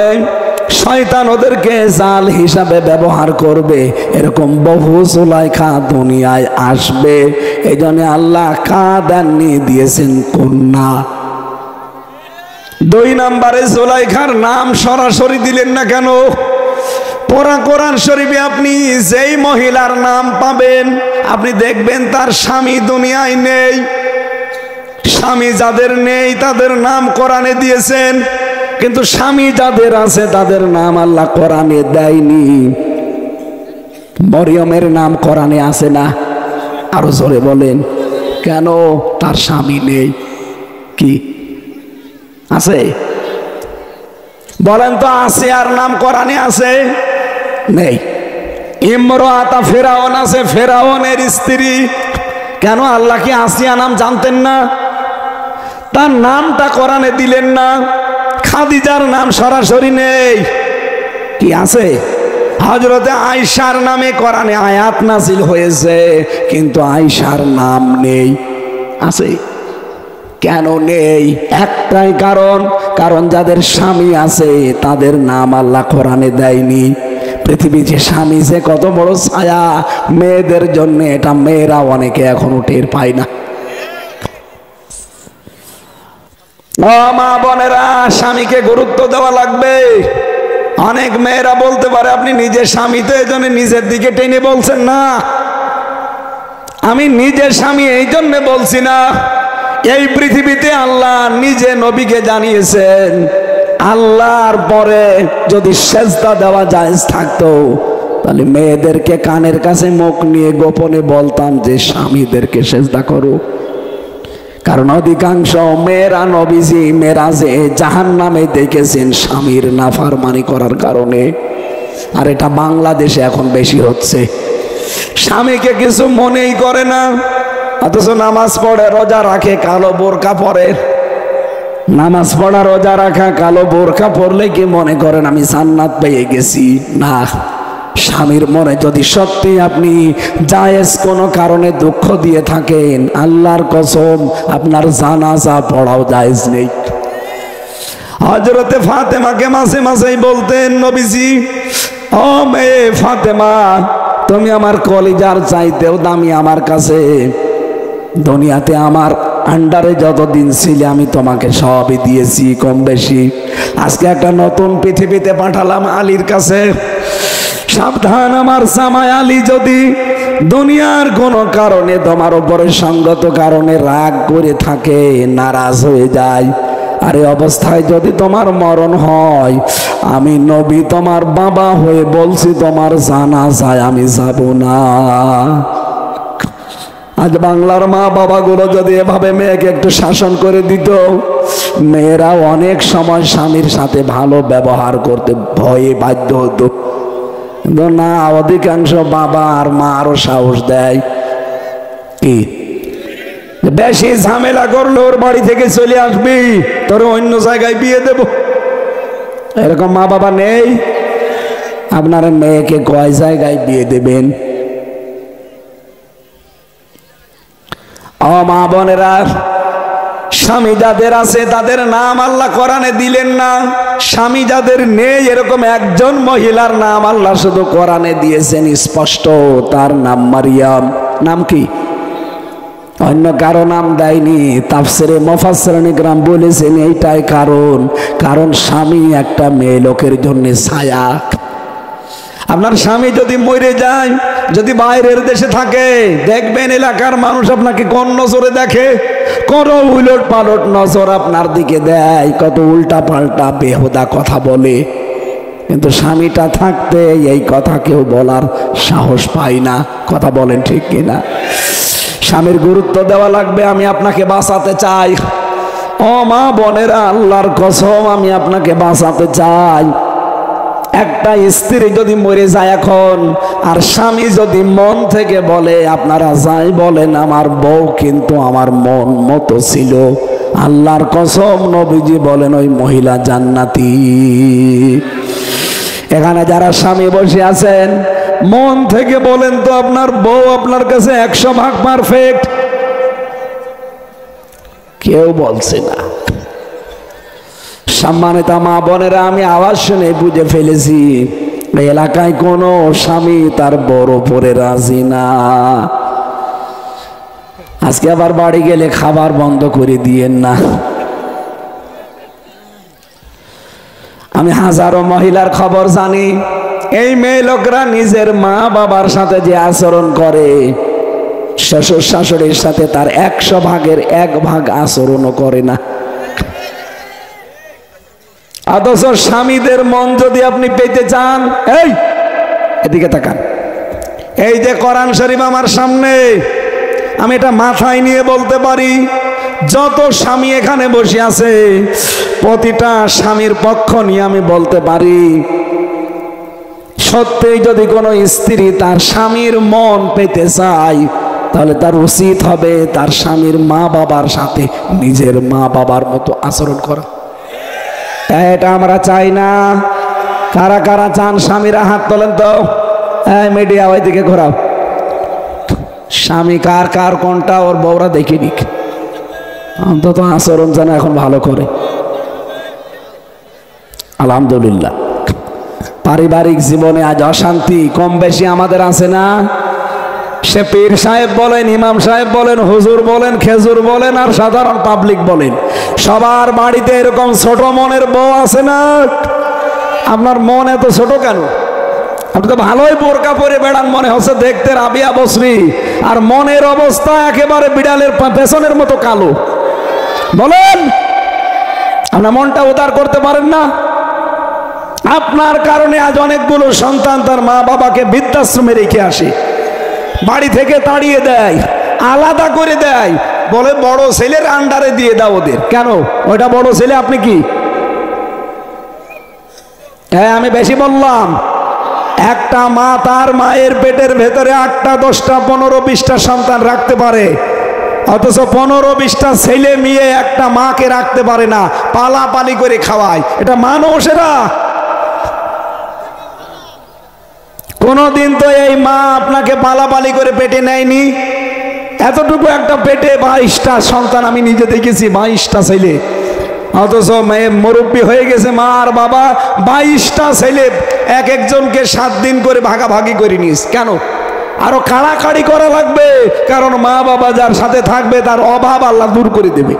শয়তান ওদেরকে জাল হিসাবে ব্যবহার করবে। এরকম বহু জুলাইখা দুনিয়ায় আসবে। এই জন্য আল্লাহ কাদান্নি দিয়েছেন কন্যা। 2 নম্বরে জুলাইখার নাম সরাসরি দিলেন না কেন? পুরা কোরআন শরীফে আপনি যেই মহিলার নাম পাবেন, আপনি দেখবেন তার স্বামী দুনিয়ায় নেই। স্বামী যাদের নেই তাদের নাম কোরআনে দিয়েছেন, কিন্তু স্বামী যাদের আছে তাদের নাম আল্লাহ কোরআনে দেয়নি। মরিয়মের নাম কোরআনে আছে না? আরো জোরে বলেন। কেন? তার স্বামী নেই। কি আছে? বলেন তো, আসিয়ার নাম কোরআনে আছে? নেই। ইমরাতা ফেরাউন আছে, ফেরাউনের স্ত্রী। কেন? আল্লাহ কি আসিয়া নাম জানতেন না? তার নামটা কোরআনে দিলেন না। খাদিজার নাম সরাসরি নেই। কি আছে? হযরতে আয়েশার নামে কোরআনে আয়াত নাযিল হয়েছে, কিন্তু আয়েশার নাম নেই। আছে? কেন নেই? একটাই কারণ, কারণ যাদের স্বামী আছে তাদের নাম আল্লাহ কোরআনে দেয়নি। পৃথিবীতে স্বামী যে কত বড় ছায়া মেয়েদের জন্য, এটা মেয়েরা অনেকে এখনো টের পায় না। মা বোনেরা, স্বামীকে গুরুত্ব দেওয়া লাগবে। অনেক মেয়েরা বলতে পারে আপনি নিজের স্বামী তো, এই জন্য নিজের দিকে টেনে বলছেন না। আমি নিজের স্বামী এই জন্য বলছি না। এই পৃথিবীতে আল্লাহ নিজে নবীকে জানিয়েছেন, আল্লাহর পরে যদি সেজদা দেওয়া জায়েজ থাকতো তাহলে মেয়েদেরকে কানের কাছে মুখ নিয়ে গোপনে বলতাম যে স্বামীদেরকে সেজদা করো। কারণ অধিকাংশ মেয়েরা নবীজি মেরাজে জাহান্নামে দেখেছেন স্বামীর নাফরমানি করার কারণে। আর এটা বাংলাদেশে এখন বেশি হচ্ছে। স্বামীকে কিছু মনেই করে না, অথচ নামাজ পড়ে, রোজা রাখে, কালো বোরকা পরে। নামাজ পড়া, রোজা রাখা, কালো বোরকা পরলে কি মনে করেন আমি জান্নাত পেয়ে গেছি? না, স্বামীর মনে যদি সত্যি আপনি জায়েজ কোনো কারণে দুঃখ দিয়ে থাকেন, আল্লাহর কসম আপনার জানাজা পড়াও জায়েজ নেই। হযরতে ফাতেমাকে মাঝে মাঝেই বলতেন নবীজি, ও মেয়ে ফাতেমা, তুমি আমার কলিজার চাইতেও দামি আমার কাছে। দুনিয়াতে আমার আন্ডারে যতদিন ছিলে আমি তোমাকে সবই দিয়েছি কম বেশি। আজকে একটা নতুন পৃথিবীতে পাঠালাম আলীর কাছে। সাবধান আমার জামাই আলী যদি দুনিয়ার কোনো কারণে তোমার উপরে সঙ্গত কারণে রাগ করে থাকে, নারাজ হয়ে যায়, আর এই অবস্থায় যদি তোমার মরণ হয়, আমি নবী তোমার বাবা হয়ে বলছি তোমার জানাজায় আমি যাব না। আজ বাংলার মা বাবাগুলো যদি এভাবে মেয়েকে একটু শাসন করে দিত, মেয়েরা অনেক সময় স্বামীর সাথে ভালো ব্যবহার করতে ভয়ে বাধ্য হতো। কিন্তু না, অধিকাংশ বাবা আর মা আরো সাহস দেয়, কি বেশি ঝামেলা করলে ওর বাড়ি থেকে চলে আসবি, তোর অন্য জায়গায় বিয়ে দেব। এরকম মা বাবা নেই? আপনার মেয়েকে কয় জায়গায় বিয়ে দেবেন? ও মা বোনেরা, স্বামী যাদের আছে তাদের নাম আল্লাহ কোরআনে দিলেন না। স্বামী যাদের নেই এরকম একজন মহিলার নাম আল্লাহ শুধু কোরআনে দিয়েছেন স্পষ্ট, তার নাম মারিয়াম। নাম কি? অন্য কারো নাম দেয়নি। তাফসিরে মুফাসসিরিন ইকরাম বলেছেন এইটাই কারণ, কারণ স্বামী একটা মেয়ে লোকের জন্য ছায়া। আপনার স্বামী যদি মরে যায়, যদি বাইরের দেশে থাকে, দেখবেন এলাকার মানুষ আপনাকে কোন নজরে দেখে, কত উলট পালট নজর আপনার দিকে দেয়, কত উল্টা পাল্টা বেহুদা কথা বলে। কিন্তু স্বামীটা থাকতে এই কথা কেউ বলার সাহস পায় না। কথা বলেন ঠিক কিনা? স্বামীর গুরুত্ব দেওয়া লাগবে। আমি আপনাকে বাঁচাতে চাই। ও মা বোনেরা, আল্লাহর কসম আমি আপনাকে বাঁচাতে চাই। একটা স্ত্রী যদি মরে যায় এখন, আর স্বামী যদি মন থেকে বলে, আপনারা যাই বলেন আমার বউ কিন্তু আমার মন মতো ছিল, আল্লাহর কসম নবীজি বলেন ওই মহিলা জান্নাতি। এখানে যারা স্বামী বসে আছেন, মন থেকে বলেন তো আপনার বউ আপনার কাছে 100% পারফেক্ট? কেউ বলছে না। সম্মানিত মা বোনেরা, আমি আওয়াজ শুনে বুঝে ফেলেছি এলাকায় কোনো স্বামী তার বড় পরে রাজি না। আজকে আবার বাড়ি গেলে খাবার বন্ধ করে দিয়েন না। আমি হাজারো মহিলার খবর জানি, এই মেয়ে লোকরা নিজের মা বাবার সাথে যে আচরণ করে, শ্বশুর শাশুড়ির সাথে তার 100 ভাগের 1 ভাগ আচরণও করে না। অথচ স্বামীদের মন যদি আপনি পেতে চান, এই এদিকে তাকান, এই যে কোরআন শরীফ আমার সামনে, আমি এটা মাথায় নিয়ে বলতে পারি, যত স্বামী এখানে বসে আছে প্রতিটা স্বামীর পক্ষ নিয়ে আমি বলতে পারি, সত্যি যদি কোনো স্ত্রী তার স্বামীর মন পেতে চায়, তাহলে তার উচিত হবে তার স্বামীর মা বাবার সাথে নিজের মা বাবার মতো আচরণ করা। এটা আমরা চাই না। কারা কারা চান? স্বামীরা হাত তোলেন তো। মিডিয়া ওইদিকে ঘোরাও। স্বামী কার কার কোনটা ওর বউরা দেখে নিক, অন্তত আচরণ যেন এখন ভালো করে। আলহামদুলিল্লাহ। পারিবারিক জীবনে আজ অশান্তি কম বেশি আমাদের আছে না? সে পীর সাহেব বলেন, ইমাম সাহেব বলেন, হুজুর বলেন, খেজুর বলেন, আর সাধারণ পাবলিক বলেন, সবার বাড়িতে এরকম ছোট মনের বউ আছে না? আপনার মন এত ছোট কেন? আপনি তো ভালোই বোরকা পরে বেড়ান, মনে হচ্ছে দেখতে রাবিয়া বসরি, আর মনের অবস্থা একেবারে বিড়ালের পেছনের মতো কালো। বলেন, আপনার মনটা উদার করতে পারেন না? আপনার কারণে আজ অনেকগুলো সন্তান তার মা বাবাকে বৃদ্ধাশ্রমে রেখে আসে, বাড়ি থেকে তাড়িয়ে দেয়, আলাদা করে দেয়, বলে বড় ছেলের আন্ডারে দিয়ে দাও ওদের। কেন? ওইটা বড় ছেলে, আপনি কি? হ্যাঁ, আমি বেশি বললাম। একটা মা তার মায়ের পেটের ভেতরে 8টা 10টা 15 20টা সন্তান রাখতে পারে, অথচ 15 20টা ছেলে মেয়ে একটা মাকে রাখতে পারে না, পালাপালি করে খাওয়ায়। এটা মানুষ? এরা কোনদিন তো এই মা আপনাকে পালাপালি করে পেটে নেয়নি। এতটুকু একটা পেটে 22টা সন্তান আমি নিজে দেখেছি, 22টা ছেলে। অথচ মেয়ে মুরব্বী হয়ে গেছে, মা আর বাবা 22টা ছেলে এক একজনকে 7 দিন করে ভাগাভাগি করে নিস। কেন? আরো কাড়াকাড়ি করা লাগবে, কারণ মা বাবা যার সাথে থাকবে তার অভাব আল্লাহ দূর করে দেবে।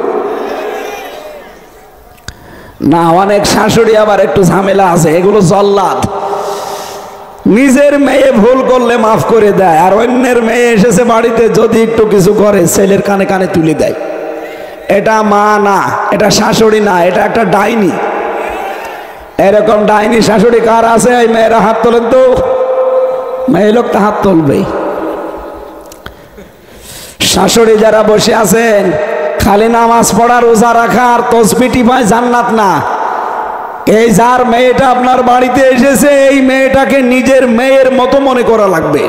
না, অনেক শাশুড়ি আবার একটু ঝামেলা আছে, এগুলো জল্লাদ। নিজের মেয়ে ভুল করলে মাফ করে দেয়, আর অন্যের মেয়ে এসেছে বাড়িতে যদি একটু কিছু করে ছেলের কানে কানে তুলে দেয়। এটা মা না, এটা শাশুড়ি না, এটা একটা ডাইনি। এরকম ডাইনি শাশুড়ি কার আছে? এই মেয়েরা হাত তোলেন তো। মেয়ে লোক তো হাত তুলবেই। শাশুড়ি যারা বসে আছেন, খালি নামাজ পড়া, রোজা রাখা আর তসবিহ টিপায় জান্নাত না। এই যার মেয়েটা আপনার বাড়িতে এসেছে, এই মেয়েটাকে নিজের মেয়ের মতো মনে করা লাগবে।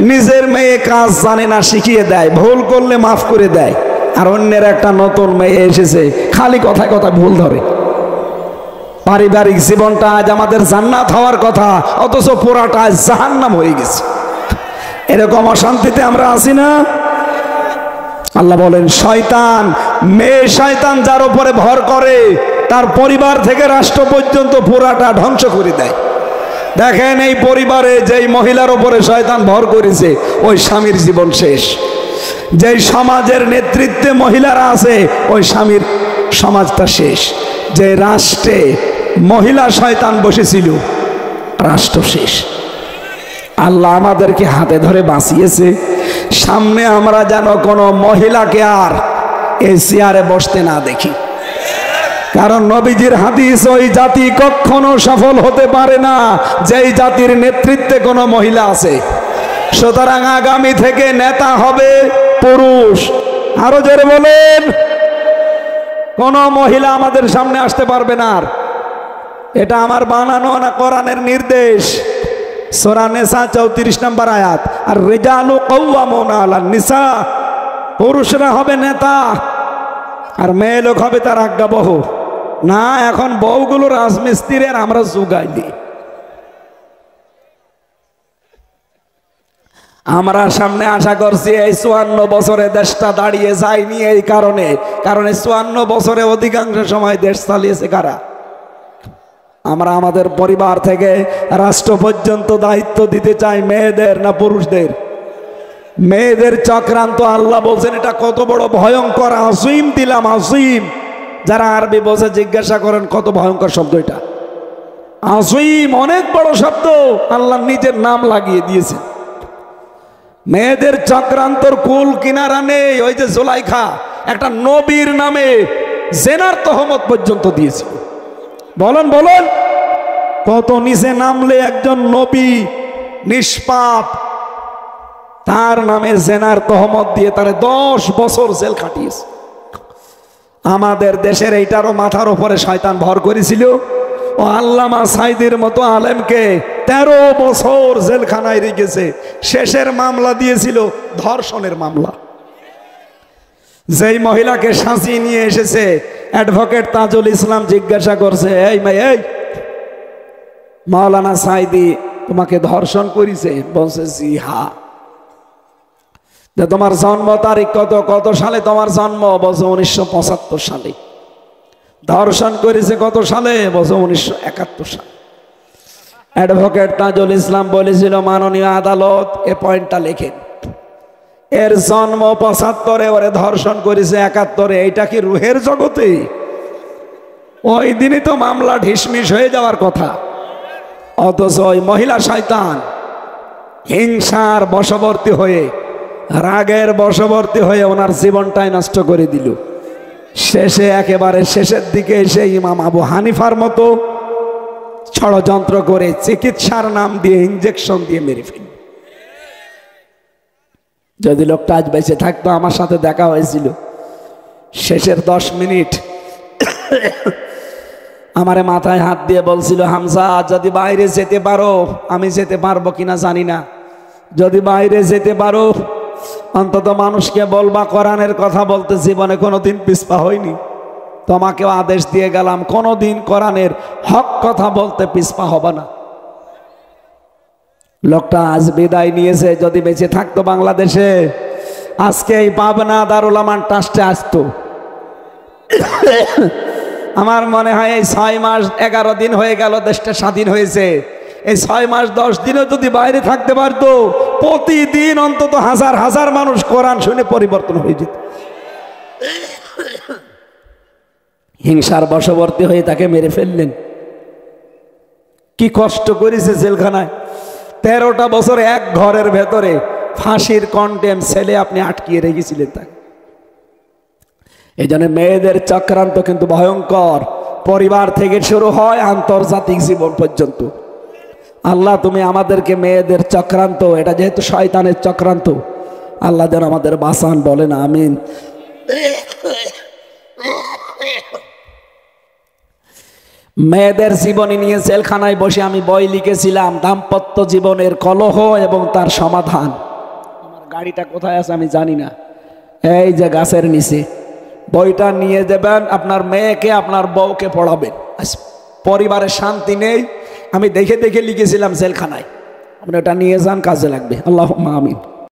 নিজের মেয়ে কাজ জানে না, শিখিয়ে দেয়, ভুল করলে মাফ করে দেয়। আর অন্যের একটা নতুন মেয়ে এসেছে, খালি কথায় কথায় ভুল ধরে। পারিবারিক জীবনটা আজ আমাদের জান্নাত হওয়ার কথা, অথচ পুরাটা আজ জাহান্নাম হয়ে গেছে। এরকম অশান্তিতে আমরা আছি না? আল্লাহ বলেন, শয়তান, মেয়ে শয়তান যার উপরে ভর করে তার পরিবার থেকে রাষ্ট্র পর্যন্ত পুরাটা ধ্বংস করে দেয়। দেখেন, এই পরিবারে যেই মহিলার উপরে শয়তান ভর করেছে, ওই স্বামীর জীবন শেষ। যেই সমাজের নেতৃত্বে মহিলারা আছে, ওই স্বামীর সমাজটা শেষ। যে রাষ্ট্রে মহিলা শয়তান বসেছিল, রাষ্ট্র শেষ। আল্লাহ আমাদেরকে হাতে ধরে বাঁচিয়েছে। সামনে আমরা যেন কোনো মহিলাকে আর এই চেয়ারে বসতে না দেখি। কারণ নবীজির হাদিস, ওই জাতি কখনো সফল হতে পারে না যেই জাতির নেতৃত্বে কোনো মহিলা আছে। সুতরাং আগামী থেকে নেতা হবে পুরুষ। আরো জোরে বলেন, কোন মহিলা আমাদের সামনে আসতে পারবে না। আর এটা আমার বানানো না, কোরআনের নির্দেশ। সূরা নিসা 34 নম্বর আয়াত। আর রিজালু কাওয়ামুনা আলান নিসা, পুরুষরা হবে নেতা আর মেয়ে লোক হবে তার আজ্ঞাবহ। না, এখন বউগুলো রাজমিস্ত্রি আর আমরা জুগাইলি। আমরা সামনে আশা করছি এই 54 বছরে দেশটা দাঁড়িয়ে যায়নি এই কারণে, কারণ এই 54 বছরে অধিকাংশ সময় দেশ চালিয়েছে কারা? আমরা আমাদের পরিবার থেকে রাষ্ট্র পর্যন্ত দায়িত্ব দিতে চাই মেয়েদের না পুরুষদের? মেয়েদের চক্রান্ত, আল্লাহ বলছেন এটা কত বড় ভয়ঙ্কর। আসিম দিলাম, আসিম। যারা আরবি বোঝে জিজ্ঞাসা করেন কত ভয়ঙ্কর শব্দ এটা। আসিম অনেক বড় শব্দ, আল্লাহ নিজের নাম লাগিয়ে দিয়েছে। মেয়েদের চক্রান্তর কুল কিনারা নেই। ওই যে জুলাইখা একটা নবীর নামে জেনার তহমত পর্যন্ত দিয়েছিল। বলেন বলেন, কত নিচে নামলে একজন নবী নিষ্পাপ, তার নামে জেনার তহমত দিয়ে তারে 10 বছর জেল খাটিয়েছে। আমাদের দেশের এইটারও মাথার উপরে শয়তান ভর করেছিল। ও আল্লামা সাইদির মতো আলেমকে 13 বছর জেলখানায় রেখেছে। শেষের মামলা দিয়েছিল ধর্ষণের মামলা। যেই মহিলাকে শাস্তি নিয়ে এসেছে, অ্যাডভোকেট তাজুল ইসলাম জিজ্ঞাসা করছে, এই মেয়ে, এই মাওলানা সাইদি তোমাকে ধর্ষণ করেছে? বলছে জি হ্যাঁ। তোমার জন্ম তারিখ কত, কত সালে তোমার জন্ম? বলছে 1975 সালে। ধর্ষণ করেছে কত সালে? বলছে 1971 সালে। অ্যাডভোকেট তাজুল ইসলাম বলেছিল, মাননীয় আদালত এ পয়েন্টটা লেখেন, এর জন্ম 75-এ, ওরে ধর্ষণ করেছে 71-এ। এইটা কি রুহের জগতে? ওই দিনই তো মামলা ঢিসমিস হয়ে যাওয়ার কথা। অথচ ওই মহিলা শয়তান হিংসার বশবর্তী হয়ে, রাগের বশবর্তী হয়ে ওনার জীবনটাই নষ্ট করে দিল। শেষে একেবারে শেষের দিকে এসে ইমাম আবু হানিফার মতো ষড়যন্ত্র করে চিকিৎসার নাম দিয়ে ইঞ্জেকশন দিয়ে মেরে ফেল। যদি লোকটা আজ বেঁচে থাকতো, আমার সাথে দেখা হয়েছিল, শেষের 10 মিনিট আমারে মাথায় হাত দিয়ে বলছিল, হামজা যদি বাইরে যেতে পারো, আমি যেতে পারবো কিনা জানি না, যদি বাইরে যেতে পারো অন্তত মানুষকে বলবা কোরআনের কথা বলতে জীবনে কোনোদিন পিছপা হয়নি। তোমাকেও আদেশ দিয়ে গেলাম, কোনোদিন কোরআনের হক কথা বলতে পিছপা হবে না। লোকটা আজ বিদায় নিয়েছে, যদি বেঁচে থাকতো বাংলাদেশে আজকে এই পাবনা দারুল আমান ট্রাস্টে আসতো। আমার মনে হয় এই 6 মাস 11 দিন হয়ে গেল দেশটা স্বাধীন হয়েছে, এই 6 মাস 10 দিনও যদি বাইরে থাকতে পারতো, প্রতিদিন অন্তত হাজার হাজার মানুষ কোরআন শুনে পরিবর্তন হয়ে যেত। হিংসার বশবর্তী হয়ে তাকে মেরে ফেললেন। কি কষ্ট করেছে জেলখানায়, 13টা বছর এক ঘরের ভেতরে ফাঁসির কন্টেম ছেলে আপনি আটকিয়ে রেখেছিলেন তাকে। এই জন্য মেয়েদের চক্রান্ত কিন্তু ভয়ঙ্কর, পরিবার থেকে শুরু হয় আন্তর্জাতিক জীবন পর্যন্ত। আল্লাহ তুমি আমাদেরকে মেয়েদের চক্রান্ত, এটা যেহেতু শয়তানের চক্রান্ত, আল্লাহ যেন আমাদের বাঁচান, বলেন আমিন। মেয়েদের জীবনী নিয়ে জেলখানায় বসে আমি বই লিখেছিলাম, দাম্পত্য জীবনের কলহ এবং তার সমাধান। আমার গাড়িটা কোথায় আছে আমি জানি না, এই যে গাছের নিচে। বইটা নিয়ে যাবেন, আপনার মেয়েকে আপনার বউকে পড়াবেন। পরিবারের শান্তি নেই, আমি দেখে দেখে লিখেছিলাম জেলখানায়। আপনি ওটা নিয়ে যান, কাজে লাগবে। আল্লাহুম্মা আমিন।